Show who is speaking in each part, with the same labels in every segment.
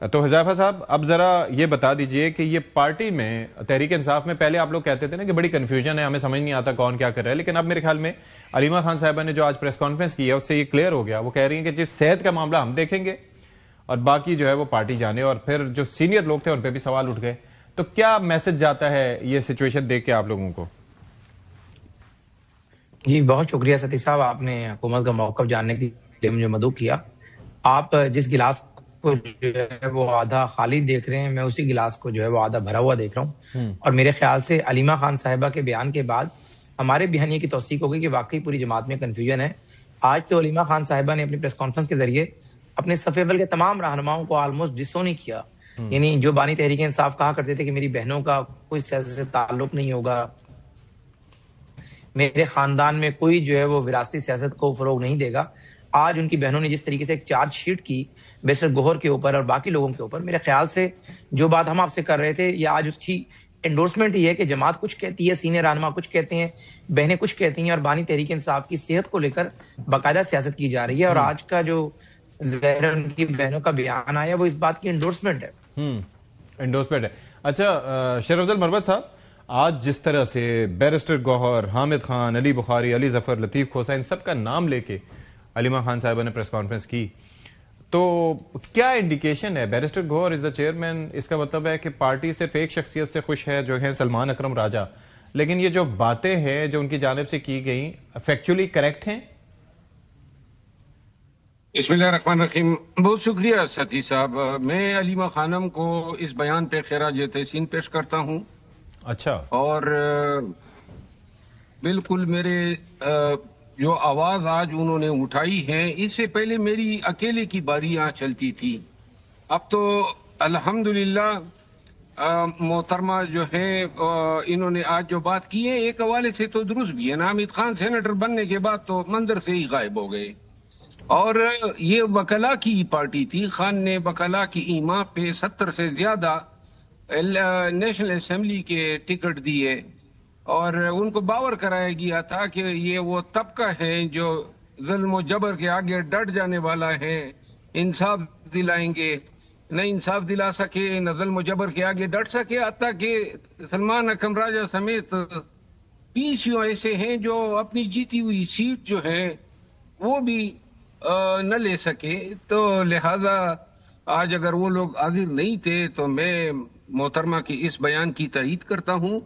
Speaker 1: تو حذیفہ صاحب اب ذرا یہ بتا دیجئے کہ یہ پارٹی میں تحریک انصاف میں پہلے آپ لوگ کہتے تھے نا کہ بڑی کنفیوژن ہے, ہمیں سمجھ نہیں آتا کون کیا کر رہا ہے, لیکن اب میرے خیال میں علیمہ خان صاحبہ نے جو آج پریس کانفرنس کی ہے اس سے یہ کلیئر ہو گیا. وہ کہہ رہی ہیں کہ جس صحت کا معاملہ ہم دیکھیں گے اور باقی جو ہے وہ پارٹی جانے, اور پھر جو سینئر لوگ تھے ان پہ بھی سوال اٹھ گئے. تو کیا میسج جاتا ہے یہ سچویشن دیکھ کے آپ لوگوں کو؟
Speaker 2: جی بہت شکریہ ستی صاحب, آپ نے حکومت کا موقف جاننے کے لیے مجھے مدعو کیا. آپ جس گلاس کو جو ہے وہ آدھا خالی دیکھ رہے ہیں, میں اسی گلاس کو جو ہے وہ آدھا بھرا ہوا دیکھ رہا ہوں. اور میرے خیال سے علیمہ خان صاحبہ کے بیان کے بعد ہمارے بیانیے کی توثیق ہو گئی کہ واقعی پوری جماعت میں کنفیوژن ہے. آج تو علیمہ خان صاحبہ نے اپنی پریس کانفرنس کے ذریعے اپنے صف اول کے تمام رہنماؤں کو آلموسٹ ڈسونی کیا. یعنی جو بانی تحریک انصاف کہا کرتے تھے کہ میری بہنوں کا کوئی سیاست سے تعلق نہیں ہوگا, میرے خاندان میں کوئی جو ہے وہ وراثتی سیاست کو فروغ نہیں دے گا, آج ان کی بہنوں نے جس طریقے سے ایک چارج شیٹ کی بیشر گوہر کے اوپر اور باقی لوگوں کے اوپر, میرے خیال سے جو بات ہم آپ سے کر رہے تھے یہ آج اس کی انڈورسمنٹ ہی ہے کہ جماعت کچھ کہتی ہے, سینئر رہنما کچھ کہتے ہیں, بہنیں کچھ کہتی ہیں, اور بانی تحریک انصاف کی صحت کو لے کر باقاعدہ سیاست کی جا رہی ہے. اور آج کا جو ظاہر ان کی بہنوں کا بیان آیا وہ اس بات کی انڈورسمنٹ ہے.
Speaker 1: انڈورسمنٹ ہے. اچھا شیر افضل مروت صاحب, آج جس طرح سے بیرسٹر گوہر, حامد خان, علی بخاری, علی ظفر, لطیف کھوسا, ان سب کا نام لے کے علیمہ خان صاحبہ نے پریس کانفرنس کی, تو کیا انڈیکیشن ہے؟ بیرسٹر گوہر از دا چیئرمین, اس کا مطلب ہے کہ پارٹی صرف ایک شخصیت سے خوش ہے جو ہے سلمان اکرم راجہ, لیکن یہ جو باتیں ہیں جو ان کی جانب سے کی گئیں فیکچولی کریکٹ ہیں؟
Speaker 3: بسم اللہ الرحمن الرحیم. بہت شکریہ ستی صاحب. میں علیمہ خانم کو اس بیان پہ خراج تحسین پیش کرتا ہوں.
Speaker 1: اچھا.
Speaker 3: اور بالکل میرے جو آواز آج انہوں نے اٹھائی ہے, اس سے پہلے میری اکیلے کی باری یہاں چلتی تھی. اب تو الحمدللہ محترمہ جو ہے انہوں نے آج جو بات کی ہے ایک حوالے سے تو درست بھی ہے. حامد خان سینیٹر بننے کے بعد تو منظر سے ہی غائب ہو گئے, اور یہ وکلا کی پارٹی تھی. خان نے وکلا کی ایما پہ 70 سے زیادہ نیشنل اسمبلی کے ٹکٹ دیے, اور ان کو باور کرایا گیا تھا کہ یہ وہ طبقہ ہے جو ظلم و جبر کے آگے ڈٹ جانے والا ہے, انصاف دلائیں گے. نہ انصاف دلا سکے, نہ ظلم و جبر کے آگے ڈٹ سکے, حتیٰ کہ سلمان اکرم راجہ سمیت 20 ایسے ہیں جو اپنی جیتی ہوئی سیٹ جو ہے وہ بھی نہ لے سکے. تو لہذا آج اگر وہ لوگ حاضر نہیں تھے تو میں محترمہ کی اس بیان کی تائید کرتا ہوں,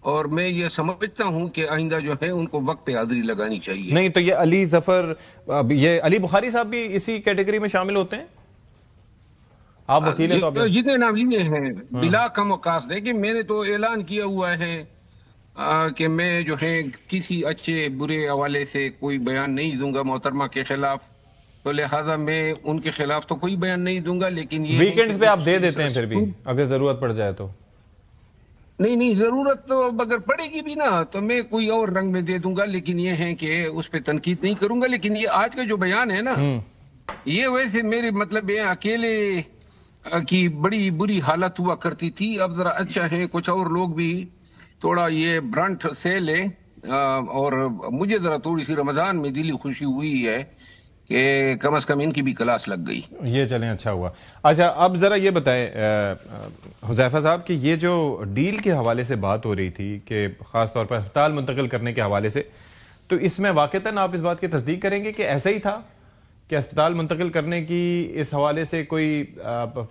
Speaker 3: اور میں یہ سمجھتا ہوں کہ آئندہ جو ہے ان کو وقت پہ حاضری لگانی چاہیے.
Speaker 1: نہیں تو یہ علی ظفر, یہ علی بخاری صاحب بھی اسی کیٹیگری میں شامل ہوتے ہیں؟ آپ وکیل ہیں تو
Speaker 3: جتنے نام لیے ہیں بلا کم وقاص ہے کہ میں نے تو اعلان کیا ہوا ہے کہ میں جو ہے کسی اچھے برے حوالے سے کوئی بیان نہیں دوں گا محترمہ کے خلاف, تو لہٰذا میں ان کے خلاف تو کوئی بیان نہیں دوں گا. لیکن یہ
Speaker 1: ویکنڈز پہ آپ دے دیتے ہیں پھر بھی اگر ضرورت پڑ جائے تو؟
Speaker 3: نہیں, ضرورت تو اگر پڑے گی بھی نا تو میں کوئی اور رنگ میں دے دوں گا, لیکن یہ ہے کہ اس پہ تنقید نہیں کروں گا. لیکن یہ آج کا جو بیان ہے نا, یہ ویسے میرے مطلب یہ اکیلے کی بڑی بری حالت ہوا کرتی تھی. اب ذرا اچھا ہے کچھ اور لوگ بھی تھوڑا یہ برنٹ سے لے, اور مجھے ذرا تھوڑی سی رمضان میں دلی خوشی ہوئی ہے کہ کم از کم ان کی بھی کلاس لگ گئی.
Speaker 1: یہ چلیں اچھا ہوا. اچھا اب ذرا یہ بتائیں حذیفہ صاحب کہ یہ جو ڈیل کے حوالے سے بات ہو رہی تھی کہ خاص طور پر اسپتال منتقل کرنے کے حوالے سے, تو اس میں واقعتاً آپ اس بات کی تصدیق کریں گے کہ ایسا ہی تھا کہ اسپتال منتقل کرنے کی اس حوالے سے کوئی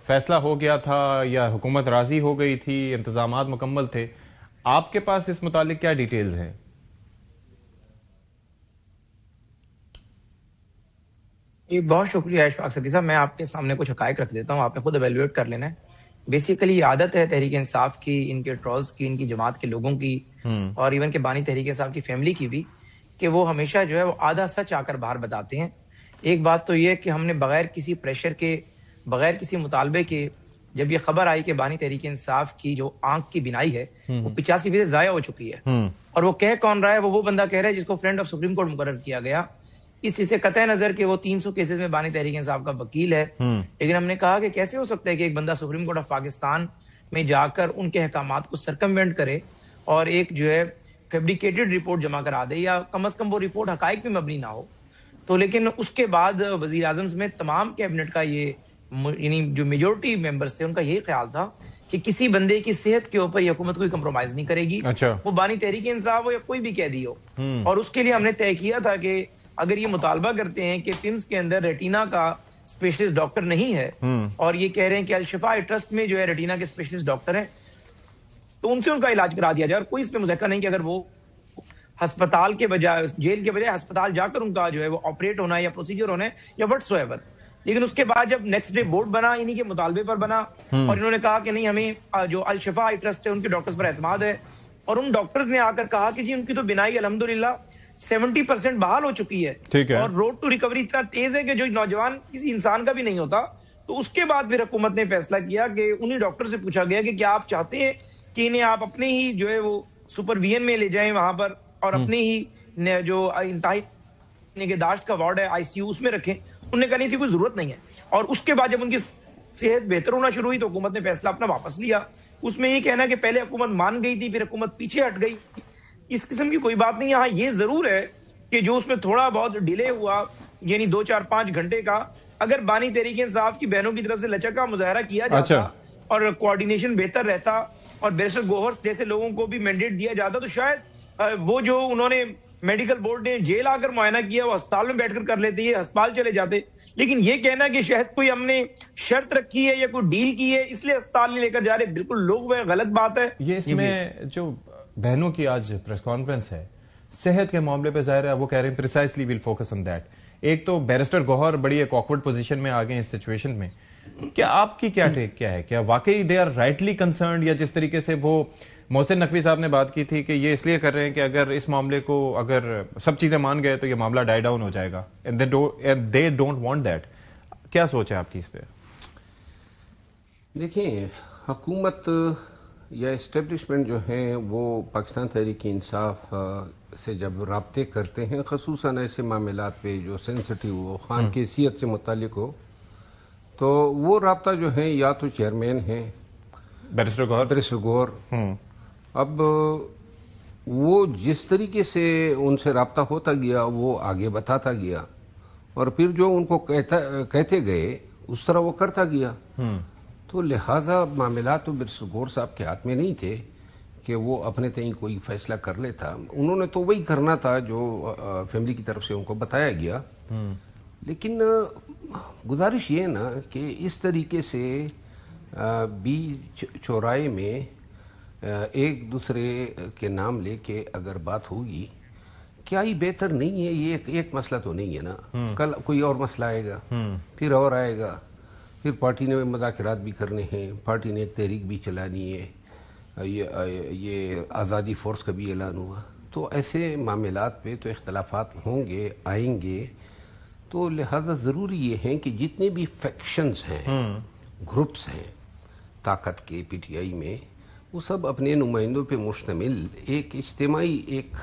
Speaker 1: فیصلہ ہو گیا تھا یا حکومت راضی ہو گئی تھی, انتظامات مکمل تھے؟ آپ کے پاس اس متعلق کیا ڈیٹیلز ہیں؟
Speaker 2: جی بہت شکریہ اشفاق صدیقی صاحب. میں آپ کے سامنے کچھ حقائق رکھ دیتا ہوں, آپ نے خود ایویلویٹ کر لینا ہے. بیسیکلی عادت ہے تحریک انصاف کی, ان کے ٹرولز کی, ان کی جماعت کے لوگوں کی, اور ایون کہ بانی تحریک انصاف کی فیملی کی بھی, کہ وہ ہمیشہ جو ہے وہ آدھا سچ آ کر باہر بتاتے ہیں. ایک بات تو یہ کہ ہم نے بغیر کسی پریشر کے, بغیر کسی مطالبے کے, جب یہ خبر آئی کہ بانی تحریک انصاف کی جو آنکھ کی بینائی ہے وہ 85% ضائع ہو چکی ہے, اور وہ کہہ کون رہا ہے, وہ بندہ کہہ رہا ہے جس کو فرینڈ آف سپریم کورٹ مقرر کیا گیا. اس سے قطع نظر کہ وہ 300 کیسز میں بانی تحریک انصاف کا وکیل ہے, لیکن ہم نے کہا کہ کیسے ہو سکتا ہے کہ ایک بندہ سپریم کورٹ آف پاکستان میں جا کر ان کے احکامات کو سرکموینٹ کرے اور ایک جو ہے فیبریکیٹڈ رپورٹ جمع کرا دے, یا کم از کم وہ رپورٹ حقائق پہ مبنی نہ ہو. تو لیکن اس کے بعد وزیر اعظم سمیت تمام کیبنٹ کا یہ یعنی جو میجورٹی ممبرز تھے ان کا یہی خیال تھا کہ کسی بندے کی صحت کے اوپر یہ حکومت کوئی کمپرومائز نہیں کرے گی.
Speaker 1: اچھا.
Speaker 2: وہ بانی تحریک انصاف ہو یا کوئی بھی قیدی ہو. اور اس کے لیے ہم نے طے کیا تھا کہ اگر یہ مطالبہ کرتے ہیں کہ پمس کے اندر ریٹینا کا اسپیشلسٹ ڈاکٹر نہیں ہے اور یہ کہہ رہے ہیں کہ الشفا ٹرسٹ میں جو ہے ریٹینا کے اسپیشلسٹ ڈاکٹر ہیں تو ان سے ان کا علاج کرا دیا جائے, اور کوئی اس پہ مذاکرہ نہیں کہ اگر وہ ہسپتال کے بجائے جیل کے بجائے ہسپتال جا کر ان کا جو ہے وہ آپریٹ ہونا ہے یا پروسیجر ہونا ہے یا وٹس ایور. لیکن اس کے بعد جب نیکسٹ ڈے بورڈ بنا انہی کے مطالبے پر بنا اور انہوں نے کہا کہ نہیں ہمیں جو الشفا ٹرسٹ ہے ان کے ڈاکٹرز پر اعتماد ہے, اور ان ڈاکٹرز نے آ کر کہا کہ جی ان کی تو بینائی الحمدللہ 70% بحال ہو چکی ہے اور روڈ ٹو ریکوری اتنا تیز ہے کہ جو نوجوان کسی انسان کا بھی نہیں ہوتا. تو اس کے بعد پھر حکومت نے فیصلہ کیا کہ انہی ڈاکٹر سے پوچھا گیا کہ کیا آپ چاہتے ہیں کہ انہیں آپ اپنے ہی جو ہے وہ سپرویژن میں لے جائیں وہاں پر اور اپنے ہی جو انتہائی نگہداشت کا وارڈ ہے آئی سی یو اس میں رکھیں. انہوں نے کہا نہیں سی کوئی ضرورت نہیں ہے. اور اس کے بعد جب ان کی صحت بہتر ہونا شروع ہوئی تو حکومت نے فیصلہ اپنا واپس لیا. اس میں یہ کہنا کہ پہلے حکومت مان گئی تھی پھر حکومت پیچھے ہٹ گئی, اس قسم کی کوئی بات نہیں. ہاں یہ ضرور ہے کہ جو اس میں تھوڑا بہت ڈیلے ہوا یعنی 2-4-5 گھنٹے کا, اگر بانی تحریک انصاف کی بہنوں کی طرف سے لچک کا مظاہرہ کیا جاتا اور کوارڈینیشن بہتر رہتا اور بیرسٹر گوہر جیسے لوگوں کو بھی مینڈیٹ دیا جاتا تو شاید وہ جو انہوں نے میڈیکل بورڈ نے جیل آ کر معائنہ کیا وہ اسپتال میں بیٹھ کر کر لیتے, یہ ہسپتال چلے جاتے. لیکن یہ کہنا کہ شاید کوئی ہم نے شرط رکھی ہے یا کوئی ڈیل کی ہے اس لیے اسپتال نہیں لے کر جا رہے, بالکل لوگ وہ غلط بات ہے.
Speaker 1: یہ اس میں جو بہنوں کی آج پریس کانفرنس ہے صحت کے معاملے پہ ظاہر ہے وہ کہہ رہے ہیں precisely we'll focus on that. ایک تو بیرسٹر گوہر بڑی ایک آکورڈ پوزیشن میں آ گئے اس سچویشن میں. کیا آپ کی کیا ٹیک کیا ہے, کیا واقعی دے آر رائٹلی کنسرنڈ, یا جس طریقے سے وہ محسن نقوی صاحب نے بات کی تھی کہ یہ اس لیے کر رہے ہیں کہ اگر اس معاملے کو اگر سب چیزیں مان گئے تو یہ معاملہ ڈائی ڈاؤن ہو جائے گا, and they don't want that. کیا سوچ ہے آپ کی اس پہ؟
Speaker 4: دیکھیں, حکومت یا اسٹیبلشمنٹ جو ہیں وہ پاکستان تحریک انصاف سے جب رابطے کرتے ہیں خصوصاً ایسے معاملات پہ جو سینسٹیو ہو, خان کی حیثیت سے متعلق ہو, تو وہ رابطہ جو ہے یا تو چیئرمین ہیں بیرسٹر گوہر. اب وہ جس طریقے سے ان سے رابطہ ہوتا گیا وہ آگے بتاتا گیا اور پھر جو ان کو کہتے گئے اس طرح وہ کرتا گیا. تو لہذا معاملات تو بیرسٹر گوہر صاحب کے ہاتھ میں نہیں تھے کہ وہ اپنے تئیں کوئی فیصلہ کر لیتا. انہوں نے تو وہی کرنا تھا جو فیملی کی طرف سے ان کو بتایا گیا. لیکن گزارش یہ نا کہ اس طریقے سے بیچ چوراہے میں ایک دوسرے کے نام لے کے اگر بات ہوگی, کیا ہی بہتر نہیں ہے؟ یہ ایک مسئلہ تو نہیں ہے نا, کل کوئی اور مسئلہ آئے گا, پھر اور آئے گا, پھر پارٹی نے مذاکرات بھی کرنے ہیں, پارٹی نے ایک تحریک بھی چلانی ہے, یہ آزادی فورس کا بھی اعلان ہوا. تو ایسے معاملات پہ تو اختلافات ہوں گے, آئیں گے. تو لہذا ضروری یہ ہے کہ جتنے بھی فیکشنز ہیں, گروپس ہیں طاقت کے پی ٹی آئی میں, وہ سب اپنے نمائندوں پہ مشتمل ایک اجتماعی ایک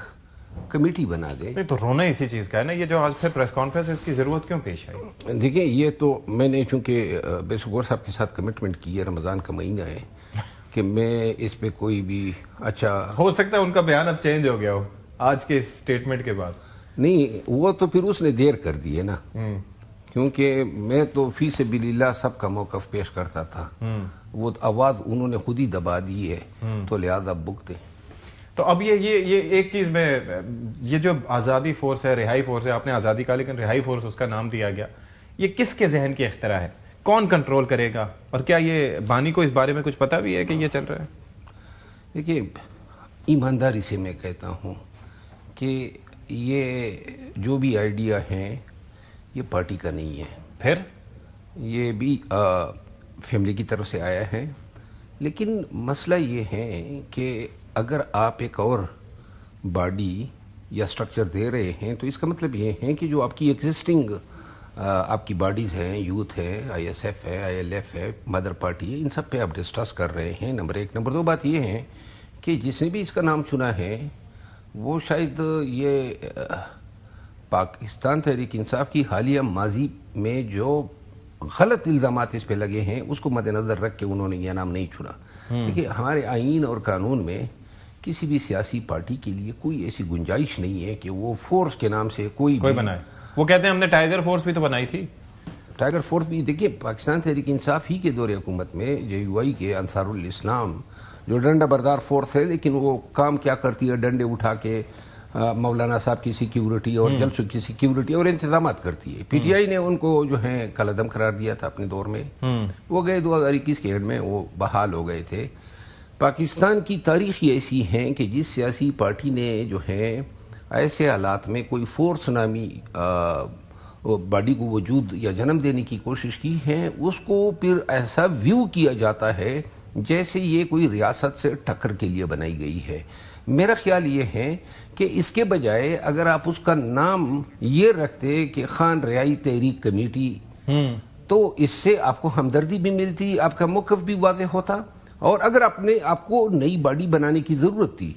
Speaker 4: کمیٹی بنا دیں.
Speaker 1: تو رونا اسی چیز کا ہے نا, یہ جو آج پھر پریس کانفرنس اس کی ضرورت کیوں پیش آئی؟
Speaker 4: دیکھیں, یہ تو میں نے چونکہ بیرسٹر گوہر صاحب کے ساتھ کمٹمنٹ کی ہے, رمضان کا مہینہ ہے, کہ میں اس پہ کوئی بھی اچھا
Speaker 1: ہو سکتا ہے ان کا بیان اب چینج ہو گیا ہو آج کے اسٹیٹمنٹ کے بعد.
Speaker 4: نہیں, وہ تو پھر اس نے دیر کر دی ہے نا, کیونکہ میں تو فی سبیل اللہ سب کا موقف پیش کرتا تھا. وہ آواز انہوں نے خود ہی دبا دی ہے, تو لہذا بکتے.
Speaker 1: تو اب یہ ایک چیز میں, یہ جو آزادی فورس ہے, رہائی فورس ہے, آپ نے آزادی کا لیکن رہائی فورس اس کا نام دیا گیا, یہ کس کے ذہن کی اختراع ہے؟ کون کنٹرول کرے گا؟ اور کیا یہ بانی کو اس بارے میں کچھ پتا بھی ہے کہ یہ چل رہا ہے؟
Speaker 4: دیکھیے, ایمانداری سے میں کہتا ہوں کہ یہ جو بھی آئیڈیا ہیں یہ پارٹی کا نہیں ہے,
Speaker 1: پھر
Speaker 4: یہ بھی فیملی کی طرف سے آیا ہے. لیکن مسئلہ یہ ہے کہ اگر آپ ایک اور باڈی یا سٹرکچر دے رہے ہیں تو اس کا مطلب یہ ہے کہ جو آپ کی ایگزسٹنگ آپ کی باڈیز ہیں, یوتھ ہے, آئی ایس ایف ہے, آئی ایل ایف ہے, مدر پارٹی ہے, ان سب پہ آپ ڈسکس کر رہے ہیں. نمبر 1. نمبر 2 بات یہ ہے کہ جس نے بھی اس کا نام چنا ہے وہ شاید یہ پاکستان تحریک انصاف کی حالیہ ماضی میں جو غلط الزامات اس پہ لگے ہیں اس کو مد نظر رکھ کے انہوں نے یہ نام نہیں چنا. دیکھیے, ہمارے آئین اور قانون میں کسی بھی سیاسی پارٹی کے لیے کوئی ایسی گنجائش نہیں ہے کہ وہ فورس کے نام سے کوئی
Speaker 1: بنائے. وہ کہتے ہیں ہم نے ٹائیگر فورس بھی تو بنائی تھی.
Speaker 4: ٹائیگر فورس بھی دیکھیے پاکستان تحریک انصاف ہی کے دور حکومت میں JUI کے انصار الاسلام جو ڈنڈا بردار فورس ہے، لیکن وہ کام کیا کرتی ہے، ڈنڈے اٹھا کے مولانا صاحب کی سیکیورٹی اور جلسوں کی سیکیورٹی اور انتظامات کرتی ہے. PTI نے ان کو جو ہے کالعدم قرار دیا تھا اپنے دور میں. وہ گئے 2021 کے اینڈ میں وہ بحال ہو گئے تھے. پاکستان کی تاریخ ایسی ہے کہ جس سیاسی پارٹی نے جو ہے ایسے حالات میں کوئی فورس نامی باڈی کو وجود یا جنم دینے کی کوشش کی ہے، اس کو پھر ایسا ویو کیا جاتا ہے جیسے یہ کوئی ریاست سے ٹکر کے لیے بنائی گئی ہے. میرا خیال یہ ہے کہ اس کے بجائے اگر آپ اس کا نام یہ رکھتے کہ خان رہائی تحریک کمیٹی، تو اس سے آپ کو ہمدردی بھی ملتی، آپ کا موقف بھی واضح ہوتا. اور اگر آپ کو نئی باڈی بنانے کی ضرورت تھی،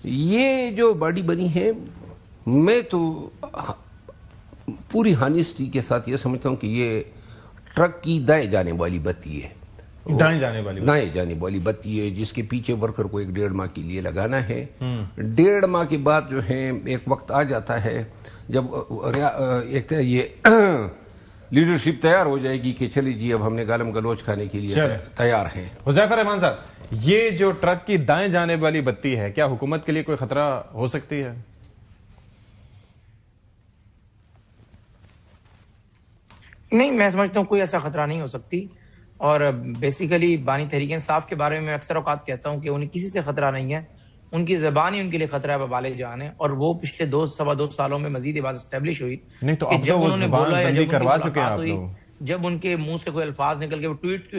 Speaker 4: یہ جو باڈی بنی ہے، میں تو پوری ہانیسٹی کے ساتھ یہ سمجھتا ہوں کہ یہ ٹرک کی دائیں جانے والی بتی ہے.
Speaker 1: دائیں جانے والی بتی ہے جس کے پیچھے ورکر کو 1.5 ماہ کے لیے لگانا ہے. 1.5 ماہ کے بعد جو ہے ایک وقت آ جاتا ہے جب ایک یہ لیڈرشپ تیار ہو جائے گی کہ چلی جی اب ہم نے گالم گلوچ کھانے کے لیے تیار ہیں. حذیفہ رحمان صاحب، یہ جو ٹرک کی دائیں جانے والی بتی ہے، کیا حکومت کے لیے کوئی خطرہ ہو سکتی ہے؟
Speaker 2: نہیں، میں سمجھتا ہوں کوئی ایسا خطرہ نہیں ہو سکتی. اور بیسیکلی بانی تحریک انصاف کے بارے میں اکثر اوقات کہتا ہوں کہ انہیں کسی سے خطرہ نہیں ہے، ان کی زبان ہی ان کے لیے خطرہ ہے، وبال جان ہے. اور وہ پچھلے 2-2.25 سالوں میں مزید یہ بات اسٹیبلش ہوئی
Speaker 1: نہیں تو
Speaker 2: کہ
Speaker 1: اب
Speaker 2: جب
Speaker 1: تو
Speaker 2: انہوں نے بولا ہے، جب
Speaker 1: کروا چکے ہیں آپ لوگ،
Speaker 2: جب ان کے منہ سے کوئی الفاظ نکل کے وہ ٹویٹ،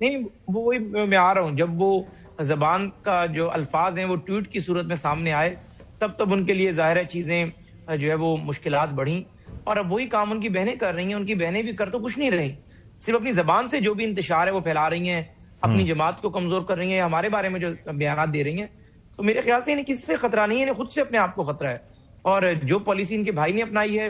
Speaker 2: نہیں وہی میں آ رہا ہوں، جب وہ زبان کا جو الفاظ ہیں وہ ٹویٹ کی صورت میں سامنے آئے، تب ان کے لیے ظاہر ہے چیزیں جو ہے وہ مشکلات بڑھیں. اور اب وہی کام ان کی بہنیں کر رہی ہیں. ان کی بہنیں بھی کر تو کچھ نہیں رہی، صرف اپنی زبان سے جو بھی انتشار ہے وہ پھیلا رہی ہیں، اپنی جماعت کو کمزور کر رہی ہیں، ہمارے بارے میں جو بیانات دے رہی ہیں. تو میرے خیال سے انہیں کسی سے خطرہ نہیں ہے، انہیں خود سے اپنے آپ کو خطرہ ہے. اور جو پالیسی ان کے بھائی نے اپنائی ہے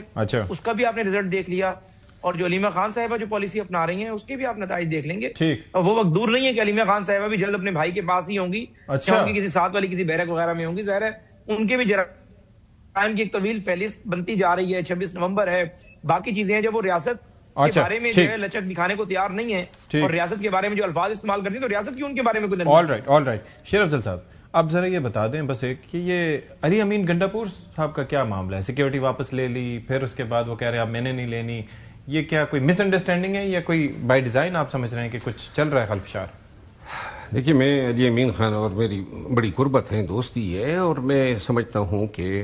Speaker 2: اس کا بھی آپ نے رزلٹ دیکھ لیا، اور جو علیمہ خان صاحبہ جو پالیسی اپنا رہی ہیں اس کے بھی آپ نتائج دیکھ لیں گے. وہ وقت دور نہیں ہے کہ علیمہ خان صاحبہ بھی جلد اپنے بھائی کے پاس ہی ہوں گی، یا ان کی کسی ساتھ والی کسی بیرک وغیرہ میں ہوں گی. ظاہر ہے ان کے بھی جرائم کی ایک طویل فہرست بنتی جا رہی ہے. 26 نومبر ہے، باقی چیزیں ہیں. جب وہ ریاست کے بارے میں جو ہے لچک دکھانے کو تیار نہیں ہے اور ریاست کے بارے میں جو الفاظ استعمال کرتی ہیں، تو ریاست کی ان کے بارے میں کوئی نہیں.
Speaker 1: آل رائٹ شیر افضل صاحب، اب ذرا یہ بتا دیں بس ایک کہ یہ علی امین گنڈا پور صاحب کا کیا معاملہ ہے؟ سیکیورٹی واپس لے لی، پھر اس کے بعد وہ کہہ رہے ہیں اب میں نے نہیں لینی. یہ کیا کوئی مس انڈرسٹینڈنگ ہے یا کوئی بائی ڈیزائن آپ سمجھ رہے ہیں کہ کچھ چل رہا ہے خلفشار؟
Speaker 4: دیکھیے، میں علی امین خان اور میری بڑی قربت ہے، دوستی ہے، اور میں سمجھتا ہوں کہ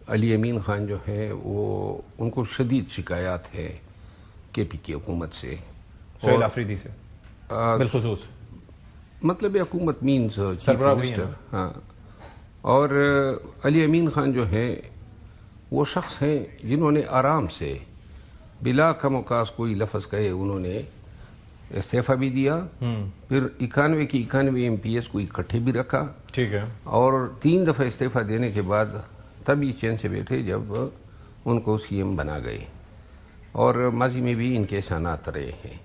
Speaker 4: علی امین خان جو ہے وہ ان کو شدید شکایات ہے KP کی حکومت سے،
Speaker 1: سہیل آفریدی سے بالخصوص،
Speaker 4: مطلب حکومت مینز چیف منسٹر. ہاں، اور علی امین خان جو ہے وہ شخص ہیں جنہوں نے آرام سے بلا کم اوقات کوئی لفظ کہے انہوں نے استعفیٰ بھی دیا، پھر 91 کی 91 MPs کو اکٹھے بھی رکھا،
Speaker 1: ٹھیک ہے،
Speaker 4: اور 3 دفعہ استعفیٰ دینے کے بعد تب یہ چین سے بیٹھے جب ان کو CM بنا گئے. اور ماضی میں بھی ان کے احسانات رہے ہیں.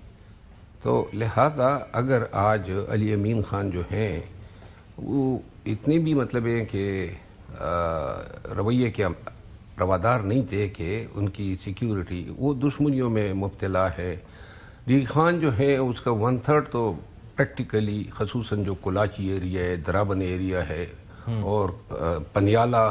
Speaker 4: تو لہذا اگر آج علی امین خان جو ہیں وہ اتنے بھی مطلب ہے کہ رویے کے روادار نہیں تھے کہ ان کی سیکیورٹی وہ دشمنیوں میں مبتلا ہے. ڈی خان جو ہے اس کا 1/3 تو پریکٹیکلی خصوصاً جو کولاچی ایریا ہے، درابن ایریا ہے اور پنیالہ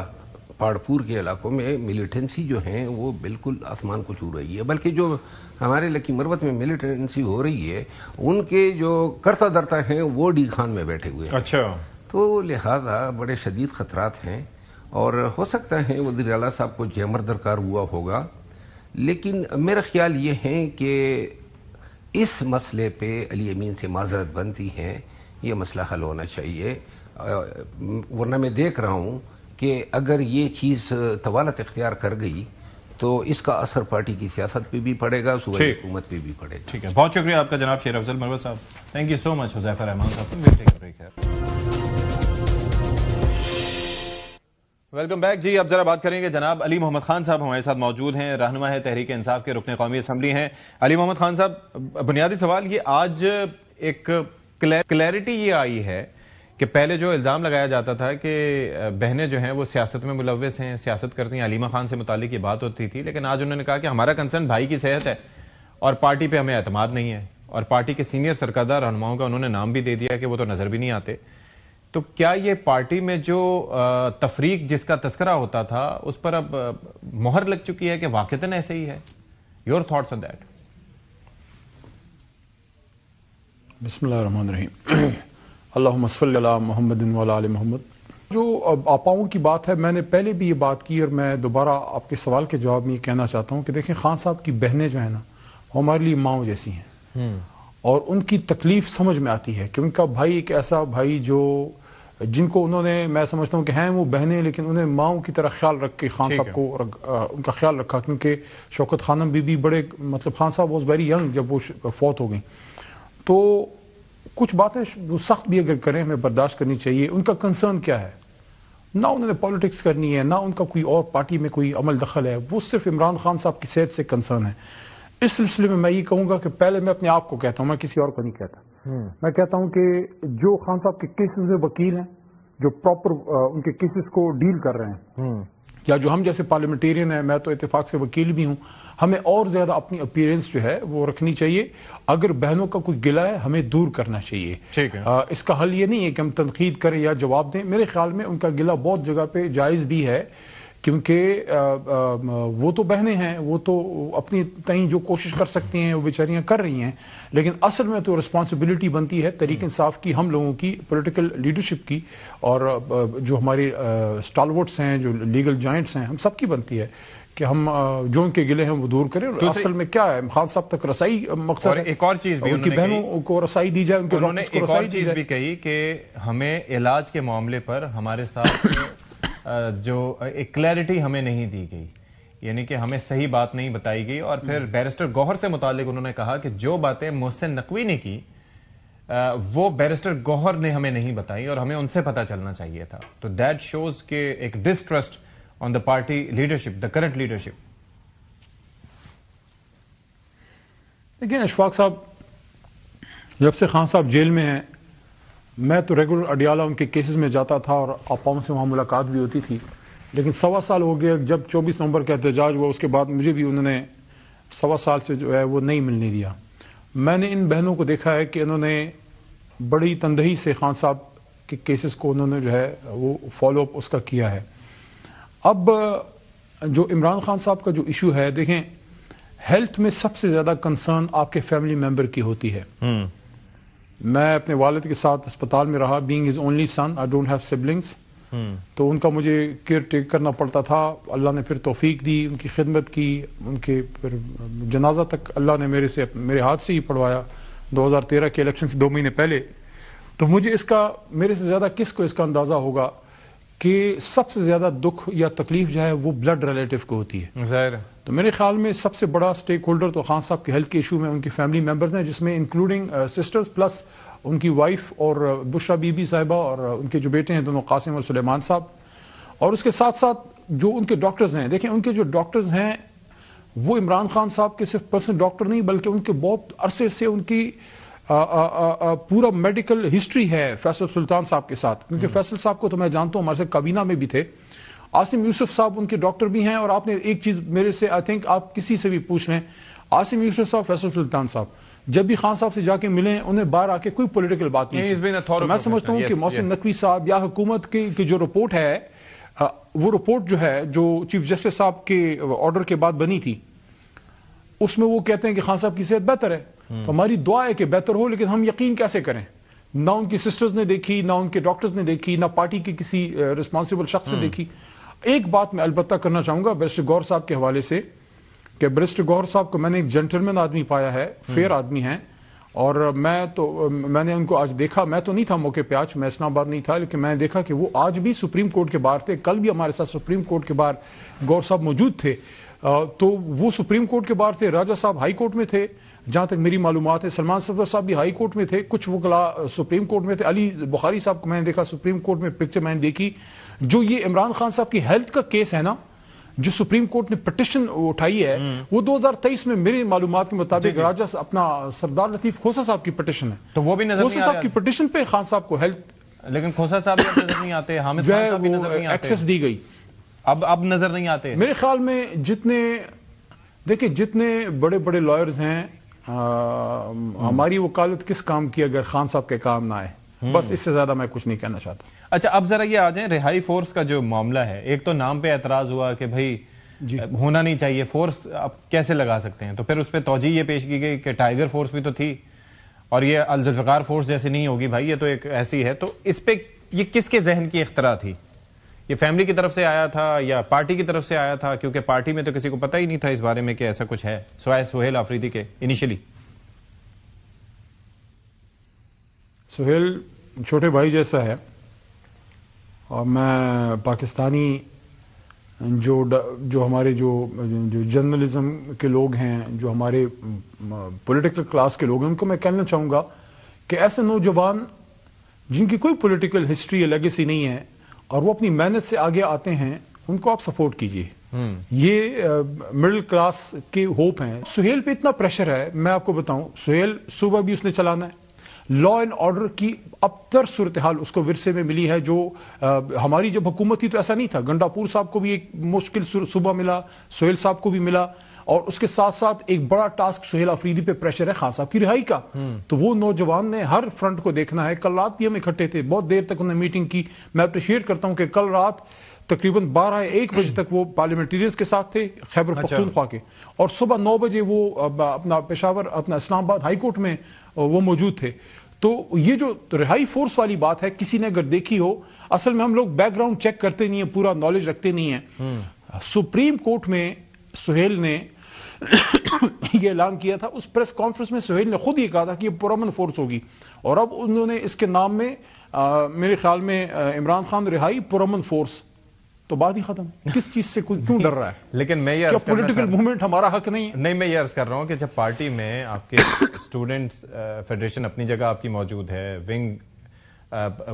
Speaker 4: پاڑپور کے علاقوں میں ملیٹنسی جو ہیں وہ بالکل آسمان کو چھو رہی ہے. بلکہ جو ہمارے لکی مروت میں ملیٹنسی ہو رہی ہے ان کے جو کرتا درتا ہیں وہ ڈی خان میں بیٹھے ہوئے ہیں.
Speaker 1: اچھا،
Speaker 4: تو لہذا بڑے شدید خطرات ہیں، اور ہو سکتا ہے وزیر اعلیٰ صاحب کو جیمر درکار ہوا ہوگا. لیکن میرا خیال یہ ہے کہ اس مسئلے پہ علی امین سے معذرت بنتی ہے، یہ مسئلہ حل ہونا چاہیے. ورنہ میں دیکھ رہا ہوں کہ اگر یہ چیز طوالت اختیار کر گئی تو اس کا اثر پارٹی کی سیاست پہ بھی پڑے گا، صوبائی حکومت پہ بھی پڑے گا.
Speaker 1: ٹھیک ہے، بہت شکریہ آپ کا جناب شیر افضل مروت صاحب. تھینک یو سو مچ حذیفہ رحمان صاحب. ویلکم بیک جی. اب ذرا بات کریں گے جناب علی محمد خان صاحب ہمارے ساتھ موجود ہیں، رہنما ہے تحریک انصاف کے رکن قومی اسمبلی ہیں. علی محمد خان صاحب، بنیادی سوال یہ آج ایک کلیئرٹی یہ آئی ہے کہ پہلے جو الزام لگایا جاتا تھا کہ بہنیں جو ہیں وہ سیاست میں ملوث ہیں، سیاست کرتی ہیں، علیمہ خان سے متعلق یہ بات ہوتی تھی، لیکن آج انہوں نے کہا کہ ہمارا کنسرن بھائی کی صحت ہے اور پارٹی پہ ہمیں اعتماد نہیں ہے، اور پارٹی کے سینئر سرکردہ رہنماؤں کا انہوں نے نام بھی دے دیا کہ وہ تو نظر بھی نہیں آتے. تو کیا یہ پارٹی میں جو تفریق جس کا تذکرہ ہوتا تھا اس پر اب مہر لگ چکی ہے کہ واقعتاً ایسے ہی ہے؟ Your thoughts on that?
Speaker 5: بسم اللہ الرحمن الرحیم. اللہم صلی علی محمد وعلی آل محمد. جو آپاؤں کی بات ہے، میں نے پہلے بھی یہ بات کی اور میں دوبارہ آپ کے سوال کے جواب میں یہ کہنا چاہتا ہوں کہ دیکھیں، خان صاحب کی بہنیں جو ہیں نا، وہ ہمارے لیے ماؤں جیسی ہیں، اور ان کی تکلیف سمجھ میں آتی ہے کہ ان کا بھائی ایک ایسا بھائی جن کو انہوں نے، میں سمجھتا ہوں کہ ہیں وہ بہنیں، لیکن انہیں ماؤں کی طرح خیال رکھ کے خان صاحب کو ان کا خیال رکھا. کیونکہ شوکت خانم بی بی بڑے، مطلب خان صاحب واز ویری ینگ جب وہ فوت ہو گئیں. تو کچھ باتیں سخت بھی اگر کریں ہمیں برداشت کرنی چاہیے. ان کا کنسرن کیا ہے؟ نہ انہوں نے پالیٹکس کرنی ہے، نہ ان کا کوئی اور پارٹی میں کوئی عمل دخل ہے، وہ صرف عمران خان صاحب کی صحت سے کنسرن ہے. اس سلسلے میں یہ کہوں گا کہ پہلے میں اپنے آپ کو کہتا ہوں، میں کسی اور کو نہیں کہتا. میں کہتا ہوں کہ جو خان صاحب کے کیسز میں وکیل ہیں، جو پراپر ان کے کیسز کو ڈیل کر رہے ہیں، یا جو ہم جیسے پارلیمنٹیرین ہیں، میں تو اتفاق سے وکیل بھی ہوں، ہمیں اور زیادہ اپنی اپیرنس جو ہے وہ رکھنی چاہیے. اگر بہنوں کا کوئی گلہ ہے ہمیں دور کرنا چاہیے.
Speaker 1: ٹھیک ہے.
Speaker 5: اس کا حل یہ نہیں ہے کہ ہم تنقید کریں یا جواب دیں. میرے خیال میں ان کا گلہ بہت جگہ پہ جائز بھی ہے، کیونکہ وہ تو بہنیں ہیں، وہ تو اپنی تئیں جو کوشش کر سکتی ہیں وہ بیچاریاں کر رہی ہیں. لیکن اصل میں تو رسپانسبلٹی بنتی ہے تحریک انصاف کی، ہم لوگوں کی، پولیٹیکل لیڈرشپ کی، اور جو ہماری اسٹالورٹس ہیں، جو لیگل جائنٹس ہیں، ہم سب کی بنتی ہے کہ ہم جو ان کے گلے ہیں وہ دور کریں. اصل میں کیا ہے، خان صاحب تک رسائی مقصد
Speaker 1: اور
Speaker 5: ہے.
Speaker 1: ایک اور چیز بھی
Speaker 5: ان کی بہنوں کو رسائی دی جائے، ان کے
Speaker 1: انہوں نے
Speaker 5: ڈاکٹرز کو
Speaker 1: ایک اور
Speaker 5: رسائی دی
Speaker 1: چیز
Speaker 5: جائے.
Speaker 1: بھی کہی کہ ہمیں علاج کے معاملے پر ہمارے ساتھ جو ایک کلیئرٹی ہمیں نہیں دی گئی، یعنی کہ ہمیں صحیح بات نہیں بتائی گئی. اور پھر بیرسٹر گوہر سے متعلق انہوں نے کہا کہ جو باتیں محسن نقوی نے کی وہ بیرسٹر گوہر نے ہمیں نہیں بتائی اور ہمیں ان سے پتہ چلنا چاہیے تھا. تو دیٹ شوز کہ ایک distrust on the party leadership, the current leadership.
Speaker 5: دیکھیں اشفاق صاحب، جب سے خان صاحب جیل میں ہیں، میں تو ریگولر اڈیالہ ان کے کیسز میں جاتا تھا اور آپاؤں سے وہاں ملاقات بھی ہوتی تھی. لیکن 1.25 سال ہو گیا، جب 24 نومبر کا احتجاج ہوا اس کے بعد مجھے بھی انہوں نے 1.25 سال سے جو ہے وہ نہیں ملنے دیا. میں نے ان بہنوں کو دیکھا ہے کہ انہوں نے بڑی تندہی سے خان صاحب کے کیسز کو انہوں نے جو ہے وہ فالو اپ اس کا کیا ہے. اب جو عمران خان صاحب کا جو ایشو ہے، دیکھیں ہیلتھ میں سب سے زیادہ کنسرن آپ کے فیملی ممبر کی ہوتی ہے. میں اپنے والد کے ساتھ اسپتال میں رہا، being his only son, I don't have siblings, تو ان کا مجھے کیئر ٹیک کرنا پڑتا تھا. اللہ نے پھر توفیق دی، ان کی خدمت کی، ان کے پھر جنازہ تک اللہ نے میرے ہاتھ سے ہی پڑھوایا 2013 کے الیکشن سے 2 مہینے پہلے. تو مجھے اس کا، میرے سے زیادہ کس کو اس کا اندازہ ہوگا کہ سب سے زیادہ دکھ یا تکلیف جو ہے وہ بلڈ ریلیٹو کو ہوتی ہے.
Speaker 1: ظاہر ہے.
Speaker 5: تو میرے خیال میں سب سے بڑا سٹیک ہولڈر تو خان صاحب کے ہیلتھ کے ایشو میں ان کی فیملی ممبرز ہیں، جس میں انکلوڈنگ سسٹرز پلس ان کی وائف اور بشرا بی بی صاحبہ اور ان کے جو بیٹے ہیں دونوں، قاسم اور سلیمان صاحب، اور اس کے ساتھ ساتھ جو ان کے ڈاکٹرز ہیں. دیکھیں ان کے جو ڈاکٹرز ہیں وہ عمران خان صاحب کے صرف پرسنل ڈاکٹر نہیں، بلکہ ان کے بہت عرصے سے ان کی پورا میڈیکل ہسٹری ہے فیصل سلطان صاحب کے ساتھ. کیونکہ فیصل صاحب کو تو میں جانتا ہوں، ہمارے سے کابینہ میں بھی تھے. عاصم یوسف صاحب ان کے ڈاکٹر بھی ہیں. اور آپ نے ایک چیز میرے سے، آئی تھنک آپ کسی سے بھی پوچھ لیں، عاصم یوسف صاحب، فیصل سلطان صاحب جب بھی خان صاحب سے جا کے ملیں، انہیں باہر آ کے کوئی پولیٹیکل بات نہیں کی. میں سمجھتا ہوں کہ محسن نقوی صاحب یا حکومت کی جو رپورٹ ہے، وہ رپورٹ جو ہے جو چیف جسٹس صاحب کے آرڈر کے بعد بنی تھی، اس میں وہ کہتے ہیں کہ خان صاحب کی صحت بہتر ہے. تو ہماری دعا ہے کہ بہتر ہو، لیکن ہم یقین کیسے کریں؟ نہ ان کی سسٹرز نے دیکھی، نہ ان کے ڈاکٹرز نے دیکھی، نہ پارٹی کے کسی رسپانسبل شخص نے دیکھی. ایک بات میں البتہ کرنا چاہوں گا بیرسٹر گوہر صاحب کے حوالے سے، کہ بیرسٹر گوہر صاحب کو میں نے ایک جنٹلمین آدمی پایا ہے، فیئر آدمی ہیں. اور میں نے ان کو آج دیکھا، میں تو نہیں تھا موقع پہ، آج میں اسلام آباد نہیں تھا، لیکن میں نے دیکھا کہ وہ آج بھی سپریم کورٹ کے باہر تھے. کل بھی ہمارے ساتھ سپریم کورٹ کے باہر گوہر صاحب موجود تھے. تو وہ سپریم کورٹ کے باہر تھے. راجہ صاحب ہائی کورٹ میں تھے جہاں تک میری معلومات ہے. سلمان صفدر صاحب بھی ہائی کورٹ میں تھے. کچھ وکلاء سپریم کورٹ میں تھے. علی بخاری صاحب کو میں نے دیکھا سپریم کورٹ میں، پکچر میں نے دیکھی. جو یہ عمران خان صاحب کی ہیلتھ کا کیس ہے نا، جو سپریم کورٹ نے پٹیشن اٹھائی ہے، وہ 2023 میں میری معلومات کے مطابق راجہ اپنا سردار لطیف کھوسہ صاحب کی پٹیشن ہے.
Speaker 1: تو وہ بھی نظر
Speaker 5: کھوسہ صاحب کی پٹیشن پہ خان صاحب کو ہیلتھ،
Speaker 1: لیکن کھوسہ صاحب بھی نظر نہیں آتے، حامد خان صاحب بھی نظر نہیں آتے،
Speaker 5: ایکسس دی گئی.
Speaker 1: اب نظر نہیں آتے.
Speaker 5: میرے خیال میں جتنے دیکھیں جتنے بڑے بڑے لائرز ہیں ہماری وکالت کس کام کی اگر خان صاحب کے کام نہ آئے، بس اس سے زیادہ میں کچھ نہیں کہنا چاہتا.
Speaker 1: اچھا اب ذرا یہ آ جائیں رہائی فورس کا جو معاملہ ہے. ایک تو نام پہ اعتراض ہوا کہ بھائی ہونا نہیں چاہیے فورس، آپ کیسے لگا سکتے ہیں؟ تو پھر اس پہ توجہ یہ پیش کی گئی کہ ٹائیگر فورس بھی تو تھی اور یہ الذوالفقار فورس جیسے نہیں ہوگی بھائی، یہ تو ایک ایسی ہے. تو اس پہ یہ کس کے ذہن کی اختراع تھی؟ یہ فیملی کی طرف سے آیا تھا یا پارٹی کی طرف سے آیا تھا؟ کیونکہ پارٹی میں تو کسی کو پتہ ہی نہیں تھا اس بارے میں کہ ایسا کچھ ہے سوائے سہیل آفریدی کے انیشلی.
Speaker 5: سہیل چھوٹے بھائی جیسا ہے اور میں پاکستانی جو ہمارے جو جرنلزم کے لوگ ہیں، جو ہمارے پولیٹیکل کلاس کے لوگ ہیں، ان کو میں کہنا چاہوں گا کہ ایسے نوجوان جن کی کوئی پولیٹیکل ہسٹری یا لیگیسی نہیں ہے اور وہ اپنی محنت سے آگے آتے ہیں، ان کو آپ سپورٹ کیجیے. یہ مڈل کلاس کے ہوپ ہیں. سہیل پہ اتنا پریشر ہے، میں آپ کو بتاؤں، سہیل صبح بھی اس نے چلانا ہے. لا اینڈ آرڈر کی اب تر صورتحال اس کو ورثے میں ملی ہے. جو ہماری جب حکومت تھی تو ایسا نہیں تھا. گنڈا پور صاحب کو بھی ایک مشکل صبح ملا، سہیل صاحب کو بھی ملا، اور اس کے ساتھ ساتھ ایک بڑا ٹاسک سہیل آفریدی پہ پریشر ہے خان صاحب کی رہائی کا. تو وہ نوجوان نے ہر فرنٹ کو دیکھنا ہے. کل رات بھی ہم اکٹھے تھے، بہت دیر تک انہوں نے میٹنگ کی. میں اپریشیٹ کرتا ہوں کہ کل رات تقریباً 12-1 بجے تک وہ پارلیمنٹیرینز کے ساتھ تھے خیبر پختونخوا کے، اور صبح 9 بجے وہ اپنا پشاور اپنا اسلام آباد ہائی کورٹ میں وہ موجود تھے. تو یہ جو رہائی فورس والی بات ہے، کسی نے اگر دیکھی ہو، اصل میں ہم لوگ بیک گراؤنڈ چیک کرتے نہیں ہیں، پورا نالج رکھتے نہیں ہیں. سپریم کورٹ میں سہیل نے یہ اعلان کیا تھا. اس پریس کانفرنس میں سہیل نے خود یہ کہا تھا کہ یہ پرامن فورس ہوگی، اور اب انہوں نے اس کے نام میں میرے خیال میں عمران خان رہائی پرامن فورس. تو بات ہی ختم. کس چیز سے کیوں ڈر رہا ہے؟
Speaker 1: لیکن میں یہ
Speaker 5: پولیٹیکل موومنٹ ہمارا حق نہیں ہے؟
Speaker 1: نہیں، میں یہ عرض کر رہا ہوں کہ جب پارٹی میں آپ کے اسٹوڈنٹس فیڈریشن اپنی جگہ آپ کی موجود ہے، ونگ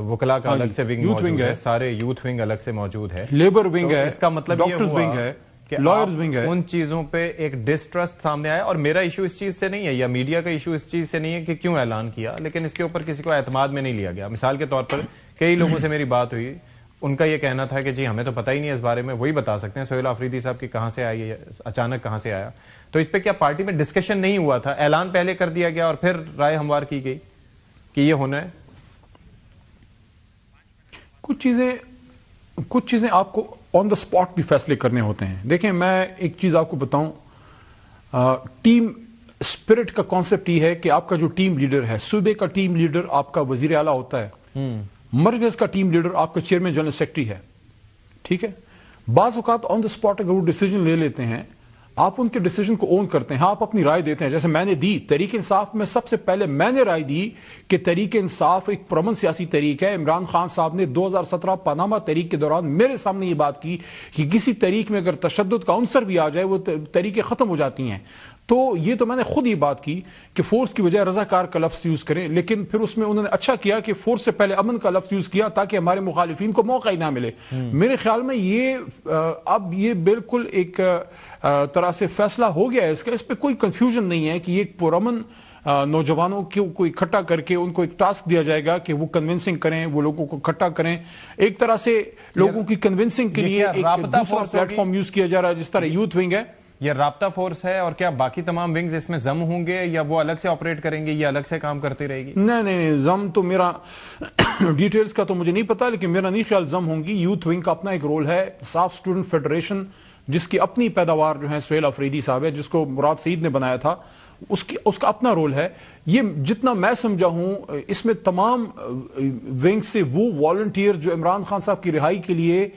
Speaker 1: وکلا کا الگ سے ونگ موجود ہے، سارے یوتھ ونگ الگ سے موجود ہے،
Speaker 5: لیبر ونگ ہے،
Speaker 1: اس کا مطلب یہ
Speaker 5: ڈاکٹرز ونگ ہے،
Speaker 1: کہ
Speaker 5: لائرز ونگ ہے.
Speaker 1: ان چیزوں پہ ایک ڈسٹرسٹ سامنے آیا. اور میرا ایشو اس چیز سے نہیں ہے یا میڈیا کا ایشو اس چیز سے نہیں ہے کہ کیوں اعلان کیا، لیکن اس کے اوپر کسی کو اعتماد میں نہیں لیا گیا. مثال کے طور پر کئی لوگوں سے میری بات ہوئی، ان کا یہ کہنا تھا کہ جی ہمیں تو پتہ ہی نہیں ہے اس بارے میں، وہی بتا سکتے ہیں سہیل آفریدی صاحب کی کہاں سے آئی ہے، اچانک کہاں سے آیا. تو اس پہ کیا پارٹی میں ڈسکشن نہیں ہوا تھا؟ اعلان پہلے کر دیا گیا اور پھر رائے ہموار کی گئی کہ یہ ہونا ہے.
Speaker 5: کچھ چیزیں آپ کو آن دا اسپاٹ بھی فیصلے کرنے ہوتے ہیں. دیکھیں میں ایک چیز آپ کو بتاؤں، ٹیم اسپرٹ کا کانسیپٹ یہ ہے کہ آپ کا جو ٹیم لیڈر ہے، صوبے کا ٹیم لیڈر آپ کا وزیر اعلیٰ ہوتا ہے، مرکز کا ٹیم لیڈر آپ کا چیئرمین جنرل سیکرٹری ہے. ٹھیک ہے، بعض اوقات آن دا اسپاٹ اگر وہ ڈیسیجن لے لیتے ہیں، آپ ان کے ڈیسیجن کو اون کرتے ہیں، آپ اپنی رائے دیتے ہیں. جیسے میں نے دی تحریک انصاف میں، سب سے پہلے میں نے رائے دی کہ تحریک انصاف ایک پرامن سیاسی تحریک ہے. عمران خان صاحب نے 2017 پاناما تحریک کے دوران میرے سامنے یہ بات کی کہ کسی تحریک میں اگر تشدد کا عنصر بھی آ جائے وہ تحریکیں ختم ہو جاتی ہیں. تو یہ تو میں نے خود ہی بات کی کہ فورس کی بجائے رضاکار کا لفظ یوز کریں، لیکن پھر اس میں انہوں نے اچھا کیا کہ فورس سے پہلے امن کا لفظ یوز کیا تاکہ ہمارے مخالفین کو موقع ہی نہ ملے. میرے خیال میں یہ اب یہ بالکل ایک طرح سے فیصلہ ہو گیا ہے اس کا. اس پہ کوئی کنفیوژن نہیں ہے کہ یہ ایک پرامن نوجوانوں کو اکٹھا کر کے ان کو ایک ٹاسک دیا جائے گا کہ وہ کنونسنگ کریں، وہ لوگوں کو اکٹھا کریں. ایک طرح سے لوگوں کی کنونسنگ کے لیے ایک دوسرا پلیٹ فارم یوز کیا جا رہا ہے جس طرح یوتھ ونگ ہے.
Speaker 1: یہ رابطہ فورس ہے، اور کیا باقی تمام ونگز اس میں ضم ہوں گے یا وہ الگ سے آپریٹ کریں گے، یہ الگ سے کام کرتی رہے گی؟
Speaker 5: نہیں، ضم تو میرا ڈیٹیلز کا تو مجھے نہیں پتا، لیکن میرا نہیں خیال ضم ہوں گی. یوتھ ونگ کا اپنا ایک رول ہے. صاف اسٹوڈنٹ فیڈریشن جس کی اپنی پیداوار جو ہے سہیل آفریدی صاحب ہے، جس کو مراد سعید نے بنایا تھا، اس کا اپنا رول ہے. یہ جتنا میں سمجھا ہوں اس میں تمام ونگ سے وہ والنٹیئر جو عمران خان صاحب کی رہائی کے لیے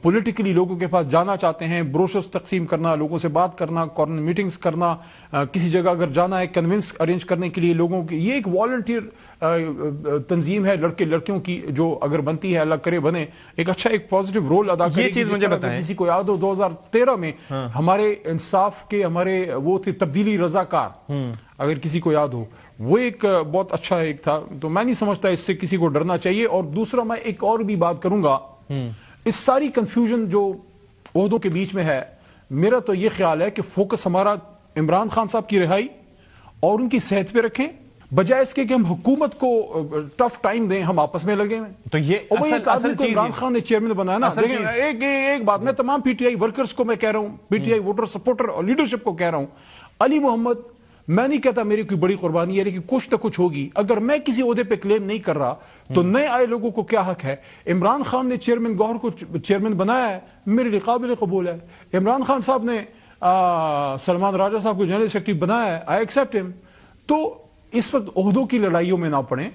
Speaker 5: پولیٹیکلی لوگوں کے پاس جانا چاہتے ہیں، بروشرز تقسیم کرنا، لوگوں سے بات کرنا، کارنر میٹنگز کرنا، کسی جگہ اگر جانا ہے کنونس ارینج کرنے کے لیے لوگوں کی، یہ ایک والنٹیئر تنظیم ہے لڑکے لڑکیوں کی جو اگر بنتی ہے، اللہ کرے بنے، ایک اچھا ایک پازیٹیو رول ادا کرے.
Speaker 1: یہ چیز مجھے بتائیں،
Speaker 5: کسی کو یاد ہو 2013 میں ہمارے انصاف کے ہمارے وہ تھے تبدیلی رضاکار، اگر کسی کو یاد ہو، وہ ایک بہت اچھا ایک تھا. تو میں نہیں سمجھتا اس سے کسی کو ڈرنا چاہیے. اور دوسرا میں ایک اور بھی بات کروں گا، اس ساری کنفیوژن جو عہدوں کے بیچ میں ہے، میرا تو یہ خیال ہے کہ فوکس ہمارا عمران خان صاحب کی رہائی اور ان کی صحت پہ رکھیں، بجائے اس کے کہ ہم حکومت کو ٹف ٹائم دیں، ہم آپس میں لگے ہوئے.
Speaker 1: تو یہ اصل چیز
Speaker 5: عمران خان نے چیئرمین بنایا نا. ایک بات میں تمام پی ٹی آئی ورکرز کو میں کہہ رہا ہوں، P T I voter supporter اور لیڈرشپ کو کہہ رہا ہوں، علی محمد، میں نہیں کہتا میری کوئی بڑی قربانی ہے، لیکن کچھ نہ کچھ ہوگی. اگر میں کسی عہدے پہ کلیم نہیں کر رہا تو نئے آئے لوگوں کو کیا حق ہے؟ عمران خان نے چیئرمین گوہر کو چیئرمین بنایا ہے، میرے لیے قابل قبول ہے. عمران خان صاحب نے سلمان راجہ صاحب کو جنرل سیکرٹری بنایا ہے، آئی ایکسپٹ ہم. تو اس وقت عہدوں کی لڑائیوں میں نہ پڑیں،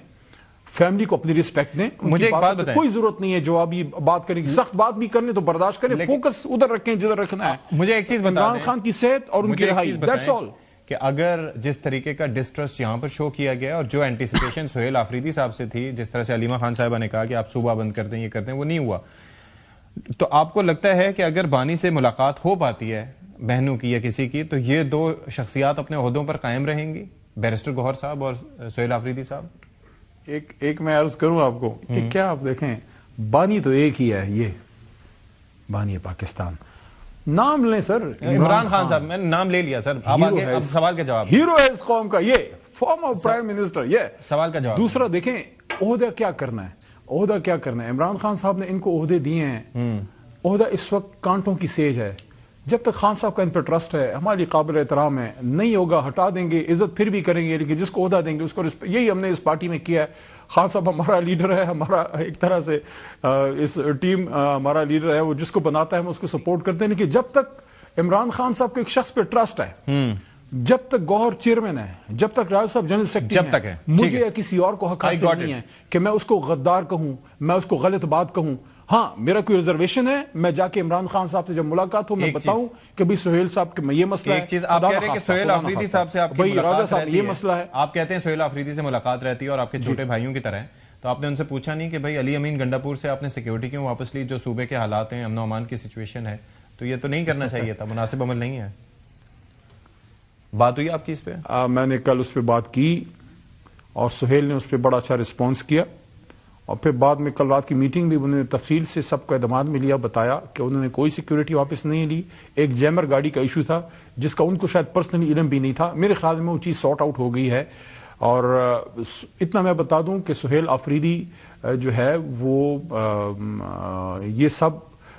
Speaker 5: فیملی کو اپنی رسپیکٹ دیں.
Speaker 1: مجھے ایک بات بتائیں،
Speaker 5: کوئی ضرورت نہیں ہے جوابی بات کرنے کی، سخت بات بھی کرنے تو برداشت کریں، فوکس ادھر رکھیں جدھر رکھنا ہے.
Speaker 1: مجھے ایک چیز بتائیں،
Speaker 5: عمران خان کی صحت اور ان کی رہائی، دیٹس آل.
Speaker 1: کہ اگر جس طریقے کا ڈسٹرسٹ یہاں پر شو کیا گیا اور جو اینٹیسپیشن سہیل آفریدی صاحب سے تھی، جس طرح سے علیمہ خان صاحبہ نے کہا کہ آپ صوبہ بند کر دیں، یہ کرتے ہیں، وہ نہیں ہوا، تو آپ کو لگتا ہے کہ اگر بانی سے ملاقات ہو پاتی ہے بہنوں کی یا کسی کی، تو یہ دو شخصیات اپنے عہدوں پر قائم رہیں گی، بیرسٹر گوہر صاحب اور سہیل آفریدی صاحب؟
Speaker 5: ایک میں عرض کروں آپ کو کہ کیا آپ دیکھیں، بانی تو ایک ہی ہے، یہ بانی پاکستان. نام لیں سر،
Speaker 1: عمران خان صاحب، میں نے نام لے لیا سر، اب آگے اب سوال کا جواب.
Speaker 5: ہیرو ہے اس قوم کا، یہ فارمر پرائم منسٹر، یہ
Speaker 1: سوال کا جواب.
Speaker 5: دوسرا دیکھیں عہدہ کیا کرنا ہے، عہدہ کیا کرنا ہے. عمران خان صاحب نے ان کو عہدے دیے ہیں، عہدہ اس وقت کانٹوں کی سیج ہے. جب تک خان صاحب کا ان پہ ٹرسٹ ہے، ہماری قابل احترام ہے، نہیں ہوگا ہٹا دیں گے، عزت پھر بھی کریں گے، لیکن جس کو عہدہ دیں گے اس کو یہی ہم نے اس پارٹی میں کیا ہے. خان صاحب ہمارا لیڈر ہے، ہمارا ایک طرح سے اس ٹیم ہمارا لیڈر ہے، وہ جس کو بناتا ہے ہم اس کو سپورٹ کرتے ہیں. لیکن جب تک عمران خان صاحب کو ایک شخص پہ ٹرسٹ ہے، جب تک گوہر چیئرمین ہے، جب تک راج صاحب جنرل سیکرٹری ہیں، مجھے یا کسی اور کو حق حاصل نہیں ہے کہ میں اس کو غدار کہوں، میں اس کو غلط بات کہوں. ہاں میرا کوئی ریزرویشن ہے، میں جا کے عمران خان صاحب سے جب ملاقات ہو میں بتاؤں کہ بھئی سہیل صاحب کے یہ مسئلہ ہے.
Speaker 1: ایک چیز آپ کہہ رہے ہیں کہ سہیل آفریدی صاحب سے آپ کی ملاقات رہتی ہے،
Speaker 5: یہ مسئلہ ہے.
Speaker 1: آپ کہتے ہیں سہیل آفریدی سے ملاقات رہتی ہے اور آپ کے چھوٹے بھائیوں کی طرح ہے، تو آپ نے ان سے پوچھا نہیں کہ بھئی علی امین گنڈاپور سے آپ نے سیکیورٹی کیوں واپس لی؟ جو صوبے کے حالات ہیں، امن و امان کی سچویشن ہے، تو یہ تو نہیں کرنا چاہیے تھا، مناسب عمل نہیں ہے. بات ہوئی آپ کی اس پہ؟
Speaker 5: میں نے کل اس پہ بات کی اور سہیل نے اس پہ بڑا اچھا رسپانس کیا، اور پھر بعد میں کل رات کی میٹنگ بھی انہوں نے تفصیل سے سب کو اعتماد میں لیا، بتایا کہ انہوں نے کوئی سیکیورٹی واپس نہیں لی. ایک جیمر گاڑی کا ایشو تھا جس کا ان کو شاید پرسنلی علم بھی نہیں تھا، میرے خیال میں وہ چیز سارٹ آؤٹ ہو گئی ہے. اور اتنا میں بتا دوں کہ سہیل آفریدی جو ہے وہ یہ سب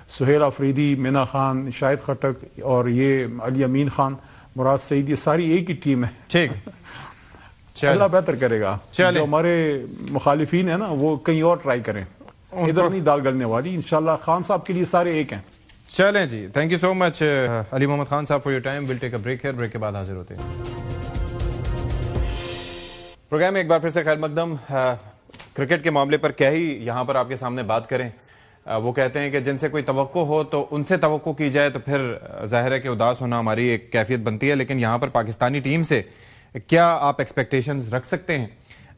Speaker 5: سہیل آفریدی، مینا خان، شاہد خٹک اور یہ علی امین خان، مراد سعید، یہ ساری ایک ہی ٹیم ہے.
Speaker 1: ٹھیک،
Speaker 5: اللہ بہتر کرے گا. جو ہمارے مخالفین ہیں نا وہ کہیں اور ٹرائی کریں، ادھر نہیں دال گلنے والی. انشاءاللہ خان صاحب کے لیے سارے ایک ہیں.
Speaker 1: چلیں جی، thank you so much Ali Muhammad Khan sahab for your time. Will take a break here, break کے بعد حاضر ہوتے ہیں. پروگرام میں ایک بار پھر سے خیر مقدم. کرکٹ کے معاملے پر کیا ہی یہاں پر آپ کے سامنے بات کریں. وہ کہتے ہیں کہ جن سے کوئی توقع ہو تو ان سے توقع کی جائے تو پھر ظاہر ہے کہ اداس ہونا ہماری ایک کیفیت بنتی ہے. لیکن یہاں پر پاکستانی ٹیم سے کیا آپ ایکسپیکٹیشنز رکھ سکتے ہیں؟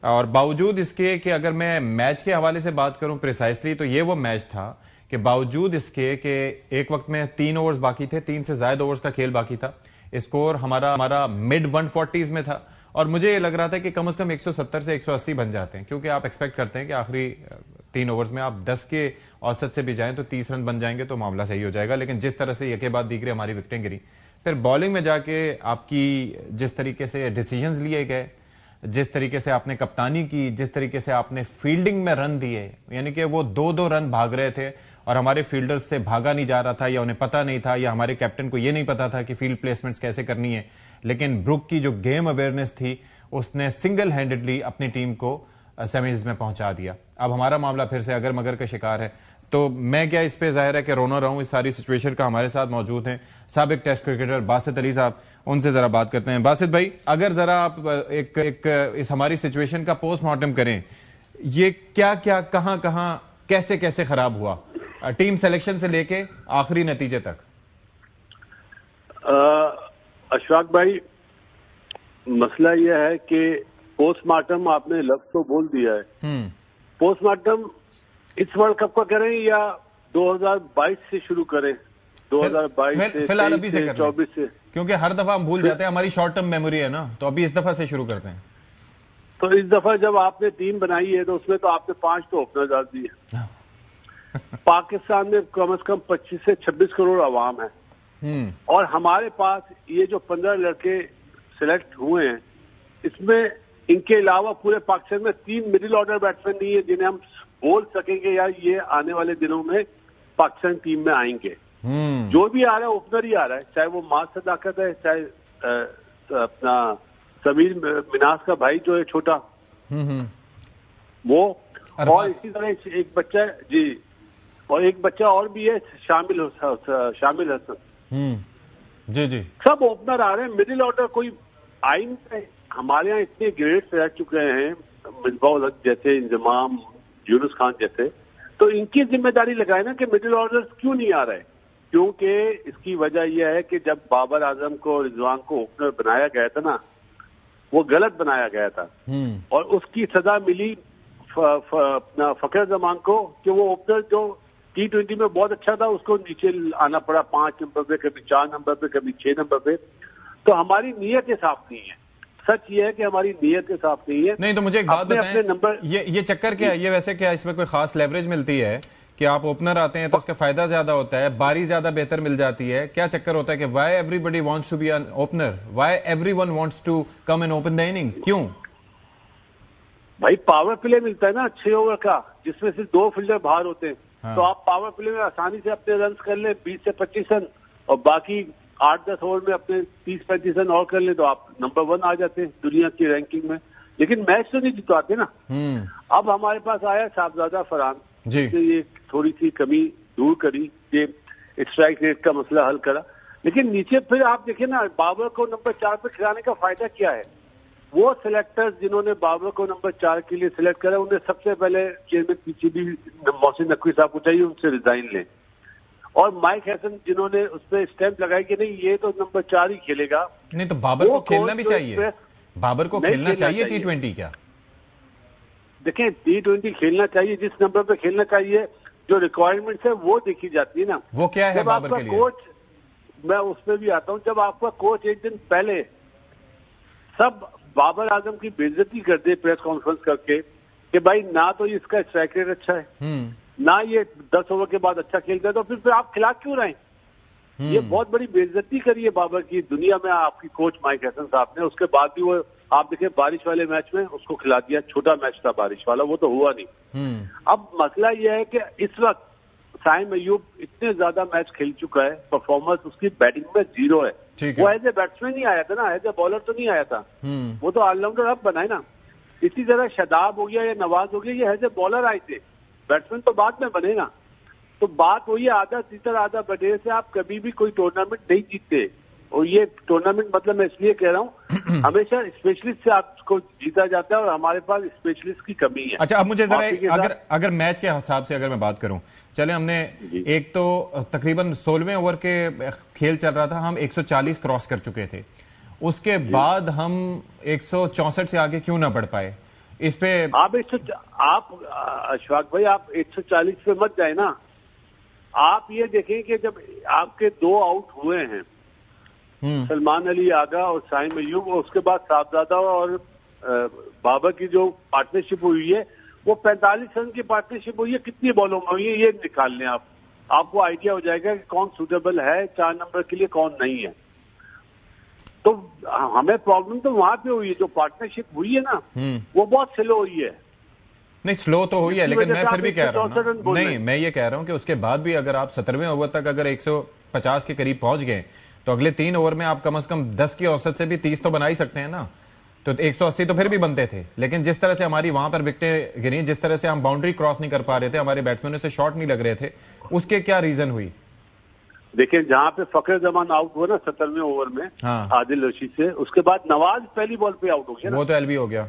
Speaker 1: اور باوجود اس کے کہ اگر میں میچ کے حوالے سے بات کروں پریسائسلی، تو یہ وہ میچ تھا کہ باوجود اس کے کہ ایک وقت میں 3 اوورز باقی تھے، 3 سے زائد اوورز کا کھیل باقی تھا، اسکور ہمارا مڈ 140s میں تھا، اور مجھے یہ لگ رہا تھا کہ کم از کم 170 سے 180 بن جاتے ہیں، کیونکہ آپ ایکسپیکٹ کرتے ہیں کہ آخری 3 اوورز میں آپ 10 کے اوسط سے بھی جائیں تو 30 رن بن جائیں گے تو معاملہ صحیح ہو جائے گا. لیکن جس طرح سے یکے بعد دیگرے ہماری وکٹیں گری، پھر بالنگ میں جا کے آپ کی جس طریقے سے ڈیسیجنز لیے گئے، جس طریقے سے آپ نے کپتانی کی، جس طریقے سے آپ نے فیلڈنگ میں رن دیے، یعنی کہ وہ 2-2 رن بھاگ رہے تھے اور ہمارے فیلڈرز سے بھاگا نہیں جا رہا تھا، یا انہیں پتہ نہیں تھا، یا ہمارے کیپٹن کو یہ نہیں پتا تھا کہ فیلڈ پلیسمنٹس کیسے کرنی ہے. لیکن بروک کی جو گیم اویئرنیس تھی اس نے سنگل ہینڈڈلی اپنی ٹیم کو سیمیز میں پہنچا دیا. اب ہمارا معاملہ پھر سے اگر مگر کا شکار ہے. تو میں کیا اس پہ ظاہر ہے کہ رونا رہوں اس ساری سچویشن کا. ہمارے ساتھ موجود ہیں سابق ٹیسٹ کرکٹر باسط علی صاحب، ان سے ذرا بات کرتے ہیں. باسط بھائی، اگر ذرا آپ ایک اس ہماری سچویشن کا پوسٹ مارٹم کریں، یہ کیا کیا کہاں کہاں کیسے کیسے خراب ہوا ٹیم سلیکشن سے لے کے آخری نتیجے تک؟
Speaker 6: اشفاق بھائی، مسئلہ یہ ہے کہ پوسٹ مارٹم آپ نے لفظ تو بول دیا ہے. پوسٹ مارٹم اس ورلڈ کپ کا کریں یا 2022 سے شروع کریں؟ 2022 سے 24 سے،
Speaker 1: کیونکہ ہر دفعہ ہم بھول جاتے ہیں، ہماری شارٹ ٹرم میموری ہے نا، تو ابھی اس دفعہ سے شروع کرتے ہیں.
Speaker 6: تو اس دفعہ جب آپ نے ٹیم بنائی ہے تو اس میں تو آپ نے 5 تو اوپنر ڈال دیے. پاکستان میں کم از کم 25 سے 26 کروڑ عوام ہے، اور ہمارے پاس یہ جو 15 لڑکے سلیکٹ ہوئے ہیں، اس میں ان کے علاوہ پورے پاکستان میں 3 مڈل آرڈر بیٹسمین نہیں ہے جنہیں ہم بول سکیں گے یار یہ آنے والے دنوں میں پاکستان ٹیم میں آئیں گے. جو بھی آ رہا ہے اوپنر ہی آ رہا ہے, چاہے وہ ماس صداقت ہے, چاہے اپنا سمیر مناس کا بھائی جو ہے چھوٹا وہ, اور اسی طرح ایک بچہ جی, اور ایک بچہ اور بھی ہے شامل حسن.
Speaker 1: جی جی,
Speaker 6: سب اوپنر آ رہے ہیں. مڈل آرڈر کوئی آئی نہیں. ہمارے یہاں اتنے گریڈس رہ چکے ہیں مصباح الحق جیسے, انضمام, یونس خان جیسے, تو ان کی ذمہ داری لگائے نا کہ مڈل آرڈر کیوں نہیں آ رہے. کیونکہ اس کی وجہ یہ ہے کہ جب بابر اعظم کو, رضوان کو اوپنر بنایا گیا تھا نا, وہ غلط بنایا گیا تھا, اور اس کی سزا ملی فخر زمان کو کہ وہ اوپنر جو T20 میں بہت اچھا تھا اس کو نیچے آنا پڑا 5 نمبر پہ, کبھی 4 نمبر پہ, کبھی 6 نمبر پہ. تو ہماری نیت صاف نہیں ہے. سچ یہ ہے کہ ہماری نیت صاف نہیں ہے.
Speaker 1: نہیں تو مجھے ایک بات بتائیں, یہ چکر کیا ہے, یہ ویسے کیا اس میں کوئی خاص لیوریج ملتی ہے کہ آپ اوپنر آتے ہیں تو اس کا فائدہ زیادہ ہوتا ہے, باری زیادہ بہتر مل جاتی ہے, کیا چکر ہوتا ہے کہ why everybody wants to be an opener, why everyone wants to come and open the innings, کیوں؟
Speaker 6: بھائی پاور پلے ملتا ہے نا 6 اوور کا, جس میں سے 2 فیلڈر باہر ہوتے ہیں. تو آپ پاور پلے میں آسانی سے اپنے رنز کر لیں 20 سے 25 رن, اور باقی 8-10 اوور میں اپنے 30-35 رن اور کر لیں, تو آپ نمبر 1 آ جاتے ہیں دنیا کی رینکنگ میں. لیکن میچ تو نہیں جتواتے نا. اب ہمارے پاس آیا صاحبزادہ فرحان,
Speaker 1: جی,
Speaker 6: یہ تھوڑی سی کمی دور کری, یہ اسٹرائک ریٹ کا مسئلہ حل کرا. لیکن نیچے پھر آپ دیکھیں نا, بابر کو نمبر 4 پہ کھلانے کا فائدہ کیا ہے. وہ سلیکٹرز جنہوں نے بابر کو نمبر 4 کے لیے سلیکٹ کرا, انہیں سب سے پہلے چیئرمین PCB محسن نقوی صاحب کو چاہیے ان سے ریزائن لیں, اور مائک ہیسن جنہوں نے اس پہ اسٹیمپ لگائی کہ نہیں یہ تو نمبر 4 ہی کھیلے گا.
Speaker 1: نہیں تو بابر کو کھیلنا بھی چاہیے, بابر کو کھیلنا چاہیے T20. کیا
Speaker 6: دیکھیں T20 کھیلنا چاہیے, جس نمبر پہ کھیلنا چاہیے, جو ریکوائرمنٹس ہے وہ دیکھی جاتی ہے نا.
Speaker 1: وہ کیا ہے بابر کے لیے؟
Speaker 6: کوچ, میں اس پہ بھی آتا ہوں, جب آپ کا کوچ ایک دن پہلے سب بابر اعظم کی بے عزتی کر دے پریس کانفرنس کر کے کہ بھائی نہ تو اس کا اسٹرائک ریٹ اچھا ہے, نہ یہ 10 اوور کے بعد اچھا کھیلتا ہے, تو پھر آپ کھلا کیوں رہے ہیں؟ یہ بہت بڑی بے عزتی کری ہے بابر کی دنیا میں آپ کی کوچ مائک ہیسن صاحب نے. اس کے بعد بھی وہ آپ دیکھیں بارش والے میچ میں اس کو کھلا دیا, چھوٹا میچ تھا بارش والا, وہ تو ہوا نہیں. اب مسئلہ یہ ہے کہ اس وقت سائم ایوب اتنے زیادہ میچ کھیل چکا ہے, پرفارمنس اس کی بیٹنگ میں 0 ہے. وہ ایز اے بیٹسمین نہیں آیا تھا نا, ایز اے بالر تو نہیں آیا تھا, وہ تو آل راؤنڈر اب بنائے نا. اسی طرح شاداب ہو گیا یا نواز ہو گیا, یہ ایز اے بالر آئے تھے, بیٹسمین تو بعد میں بنے نا. تو بات وہی آدھا تیسر آدھا بڈے سے آپ کبھی بھی کوئی ٹورنامنٹ نہیں جیتتے. اور یہ ٹورنامنٹ مطلب میں اس لیے کہہ رہا ہوں ہمیشہ اسپیشلسٹ سے آپ کو جیتا جاتا ہے, اور ہمارے پاس اسپیشلسٹ کی کمی ہے.
Speaker 1: اچھا اب مجھے ذرا اگر میچ کے حساب سے اگر میں بات کروں, چلے ہم نے ایک تو تقریباً 16ویں اوور کے کھیل چل رہا تھا, ہم 140 کراس کر چکے تھے, اس کے بعد ہم 164 سے آگے کیوں نہ بڑھ پائے؟ اس پہ
Speaker 6: آپ اشفاق بھائی آپ 140 پہ مت جائیں نا. آپ یہ دیکھیں کہ جب آپ کے 2 آؤٹ ہوئے ہیں, سلمان علی آغا اور سائم ایوب, اور اس کے بعد صاحبزادہ اور بابر کی جو پارٹنرشپ ہوئی ہے وہ 45 رن کی پارٹنرشپ ہوئی ہے. کتنی بالوں میں ہوئی ہے یہ نکال لیں آپ کو آئیڈیا ہو جائے گا کہ کون سوٹیبل ہے 4 نمبر کے لیے, کون نہیں ہے. تو ہمیں پرابلم تو وہاں پہ ہوئی ہے, جو پارٹنرشپ ہوئی ہے نا وہ بہت سلو ہوئی ہے.
Speaker 1: نہیں سلو تو ہوئی ہے, لیکن میں پھر بھی کہہ رہا ہوں نہیں, میں یہ کہہ رہا ہوں کہ اس کے بعد بھی اگر آپ 17ویں اوور تک اگر 150 کے قریب پہنچ گئے تو اگلے 3 اوور میں آپ کم از کم 10 کی اوسط سے بھی 30 تو بنا ہی سکتے ہیں نا. تو 180 تو پھر بھی بنتے تھے, لیکن جس طرح سے ہماری وہاں پر وکٹیں گریں, جس طرح سے ہم باؤنڈری کراس نہیں کر پا رہے تھے, ہمارے بیٹسمینوں سے شاٹ نہیں لگ رہے تھے, اس کے کیا ریزن ہوئی؟
Speaker 6: دیکھیں جہاں پہ فخر زمان آؤٹ ہوا نا 17ویں اوور میں عادل رشید سے, اس کے بعد نواز پہلی بال پہ آؤٹ ہو گیا,
Speaker 1: وہ تو ایل بی ہو گیا.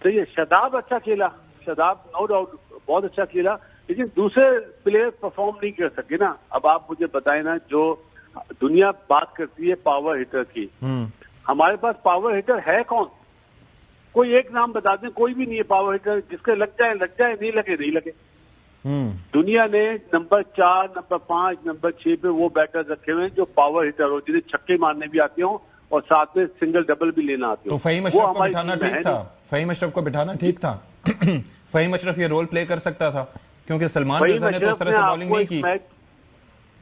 Speaker 6: تو یہ شاداب اچھا کھیلا, شاداب نو ڈاؤٹ بہت اچھا کھیلا, لیکن دوسرے پلیئر پرفارم نہیں کر سکے نا. اب آپ مجھے بتائیں نا, جو دنیا بات کرتی ہے پاور ہٹر کی, ہمارے پاس پاور ہٹر ہے کون؟ کوئی ایک نام بتا دیں, کوئی بھی نہیں ہے پاور ہٹر جس کے لگ جائے, نہیں لگے نہیں لگے. دنیا نے نمبر 4, نمبر 5, نمبر 6 پہ وہ بیٹر رکھے ہوئے ہیں جو پاور ہٹر ہو, جنہیں چھکے مارنے بھی آتے ہوں اور ساتھ میں سنگل ڈبل بھی لینا آتے ہو.
Speaker 1: تو فہیم اشرف کو بٹھانا ٹھیک تھا, فہیم اشرف کو بٹھانا ٹھیک تھا. فہیم اشرف یہ رول پلے کر سکتا تھا, کیونکہ سلمان رضا نے تو اس طرح سے بالنگ نہیں کی.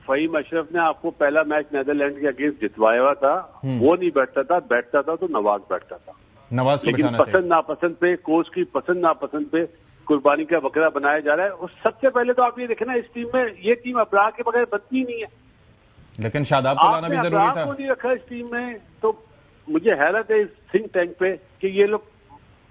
Speaker 6: فہیم اشرف نے آپ کو پہلا میچ نیدرلینڈ کے اگینسٹ جتوایا ہوا تھا, وہ نہیں بیٹھتا تھا, بیٹھتا تھا تو نواز بیٹھتا تھا.
Speaker 1: نواز کو
Speaker 6: لیکن
Speaker 1: بٹھانا چاہیے.
Speaker 6: پسند ناپسند پہ، کوچ کی پسند ناپسند پہ قربانی کا بکرا بنایا جا رہا ہے. اور سب سے پہلے تو آپ یہ دیکھیں نا، اس ٹیم میں یہ ٹیم ابرار کے بغیر بنتی ہی نہیں ہے.
Speaker 1: لیکن شاداب کو
Speaker 6: آپ
Speaker 1: لانا
Speaker 6: نے
Speaker 1: بھی ضروری
Speaker 6: ابرار
Speaker 1: تھا.
Speaker 6: کو نہیں رکھا اس ٹیم میں، تو مجھے حیرت ہے اس تھنک ٹینک پہ کہ یہ لوگ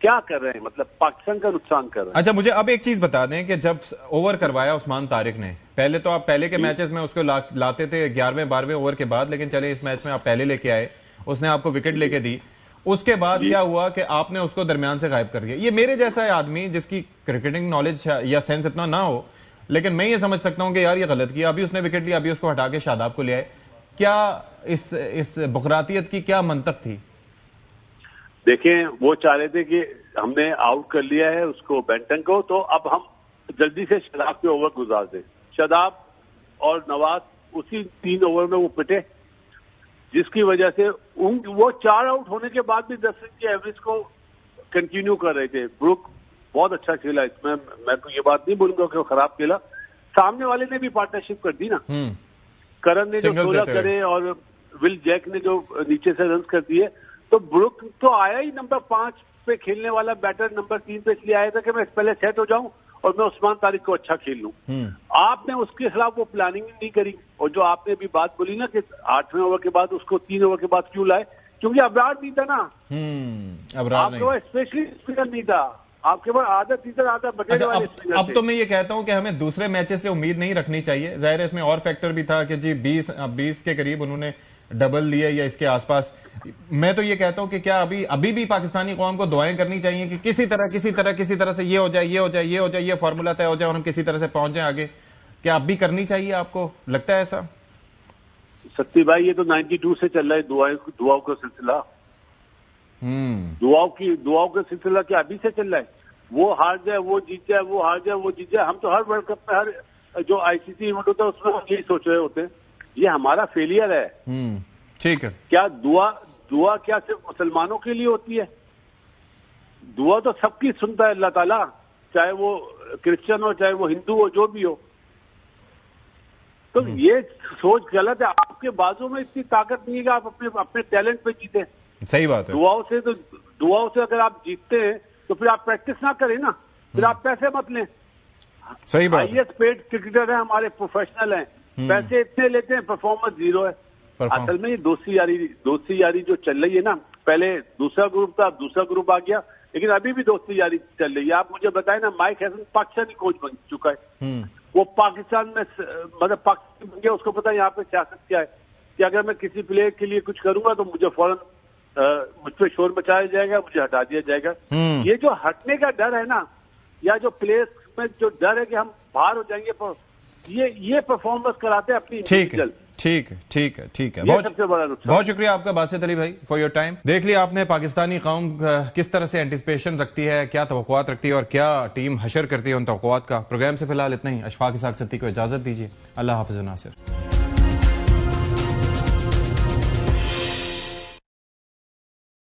Speaker 6: کیا کر رہے ہیں، مطلب پاکستان کا نقصان کر رہے ہیں.
Speaker 1: اچھا مجھے اب ایک چیز بتا دیں کہ جب اوور کروایا عثمان طارق نے، پہلے تو آپ پہلے کے میچز میں اس کو لاتے تھے 11ویں 12ویں اوور کے بعد، لیکن چلے اس میچ میں آپ پہلے لے کے آئے، اس نے آپ کو وکٹ لے کے دی. اس کے بعد کیا ہوا کہ آپ نے اس کو درمیان سے غائب کر دیا. یہ میرے جیسا ہے آدمی جس کی کرکٹنگ نالج یا سینس اتنا نہ ہو، لیکن میں یہ سمجھ سکتا ہوں کہ یار یہ غلط کیا. ابھی اس نے وکٹ لیا، ابھی اس کو ہٹا کے شاداب کو لے آئے. کیا اس بقراتیت کی کیا منطق تھی؟
Speaker 6: دیکھیں وہ چاہ رہے تھے کہ ہم نے آؤٹ کر لیا ہے اس کو، بینٹن کو، تو اب ہم جلدی سے شاداب کے اوور گزار دیں. شاداب اور نواز اسی 3 اوور میں وہ پٹے، جس کی وجہ سے وہ 4 آؤٹ ہونے کے بعد بھی 10 رن کی ایوریج کو کنٹینیو کر رہے تھے. بروک بہت اچھا کھیلا اس میں تو یہ بات نہیں بولوں گا کہ وہ خراب کھیلا. سامنے والے نے بھی پارٹنرشپ کر دی نا، کرن نے جو 16 کرے اور ول جیک نے جو نیچے سے رنز کر دیے. تو بروک تو آیا ہی نمبر 5 پہ کھیلنے والا بیٹر، نمبر 3 پہ اس لیے آیا تھا کہ میں پہلے سیٹ ہو جاؤں اور میں عثمان طارق کو اچھا کھیل لوں. آپ نے اس کے خلاف وہ پلاننگ نہیں کری. اور جو آپ نے بھی بات بولی نا کہ 8ویں اوور کے بعد اس کو 3 اوور کے بعد کیوں لائے، کیونکہ ابرار نہیں تھا نا.
Speaker 1: ابرار
Speaker 6: آپ کے پاس اسپیشلی اسپنر نہیں تھا، آپ کے پاس آدھا بغیر والے اسپنر.
Speaker 1: اب تو میں یہ کہتا ہوں کہ ہمیں دوسرے میچز سے امید نہیں رکھنی چاہیے. ظاہر ہے اس میں اور فیکٹر بھی تھا کہ جی 20 کے قریب انہوں نے ڈبل لیے یا اس کے آس پاس. میں تو یہ کہتا ہوں کہ کیا ابھی بھی پاکستانی قوم کو دعائیں کرنی چاہیے کہ کسی طرح سے یہ ہو جائے یہ فارمولا طے ہو جائے اور ہم کسی طرح سے پہنچ جائیں آگے. کیا اب بھی کرنی چاہیے؟ آپ کو لگتا ہے ایسا؟
Speaker 6: ستی بھائی یہ تو 92 سے چل رہا ہے دعاؤں کا سلسلہ. دعاؤں کا سلسلہ کیا ابھی سے چل رہا ہے؟ وہ ہار جائے وہ جیت جائے، وہ ہار جائے وہ جیت جائے. ہم تو ہر ورلڈ کپ میں، ہر جو ICC ایونٹ ہوتا ہے اس میں ہم یہی سوچ رہے ہوتے ہیں. یہ ہمارا فیلئر ہے.
Speaker 1: ٹھیک ہے.
Speaker 6: کیا دعا کیا صرف مسلمانوں کے لیے ہوتی ہے؟ دعا تو سب کی سنتا ہے اللہ تعالیٰ، چاہے وہ کرسچن ہو چاہے وہ ہندو ہو، جو بھی ہو. تو یہ سوچ غلط ہے. آپ کے بازو میں اتنی طاقت نہیں ہے کہ آپ اپنے ٹیلنٹ پہ جیتے.
Speaker 1: صحیح بات ہے.
Speaker 6: دعاؤں سے اگر آپ جیتتے ہیں تو پھر آپ پریکٹس نہ کریں نا، پھر آپ پیسے مت لیں.
Speaker 1: صحیح بات.
Speaker 6: ہائیسٹ پیڈ کرکٹر ہیں ہمارے، پروفیشنل ہیں، پیسے اتنے لیتے ہیں، پرفارمنس 0 ہے. اصل میں یہ دوستی یاری جو چل رہی ہے نا، پہلے دوسرا گروپ تھا، اب دوسرا گروپ آ گیا، لیکن ابھی بھی دوستی یاری چل رہی ہے. آپ مجھے بتائیں نا، مائک ہیسن پاکستانی کوچ بن چکا ہے. وہ پاکستان میں مطلب پاکستان بن گیا، اس کو پتا یہاں پہ سیاست کیا ہے کہ اگر میں کسی پلیئر کے لیے کچھ کروں گا تو مجھے فوراً مجھ پہ شور مچایا جائے گا، مجھے ہٹا دیا جائے گا. یہ جو ہٹنے کا ڈر ہے نا، یا جو پلیئرس میں جو ڈر ہے کہ ہم باہر ہو جائیں گے، یہ پرفارمنس کراتے ہیں اپنی انڈیویجول.
Speaker 1: ٹھیک ہے.
Speaker 6: بہت
Speaker 1: شکریہ آپ کا باسط علی بھائی فار یور ٹائم. دیکھ لیا آپ نے پاکستانی قوم کس طرح سے اینٹیسپیشن رکھتی ہے، کیا توقعات رکھتی ہے اور کیا ٹیم حشر کرتی ہے ان توقعات کا. پروگرام سے فی الحال اتنا ہی. اشفاق اسحاق ستی کو اجازت دیجیے. اللہ حافظ. ناصر.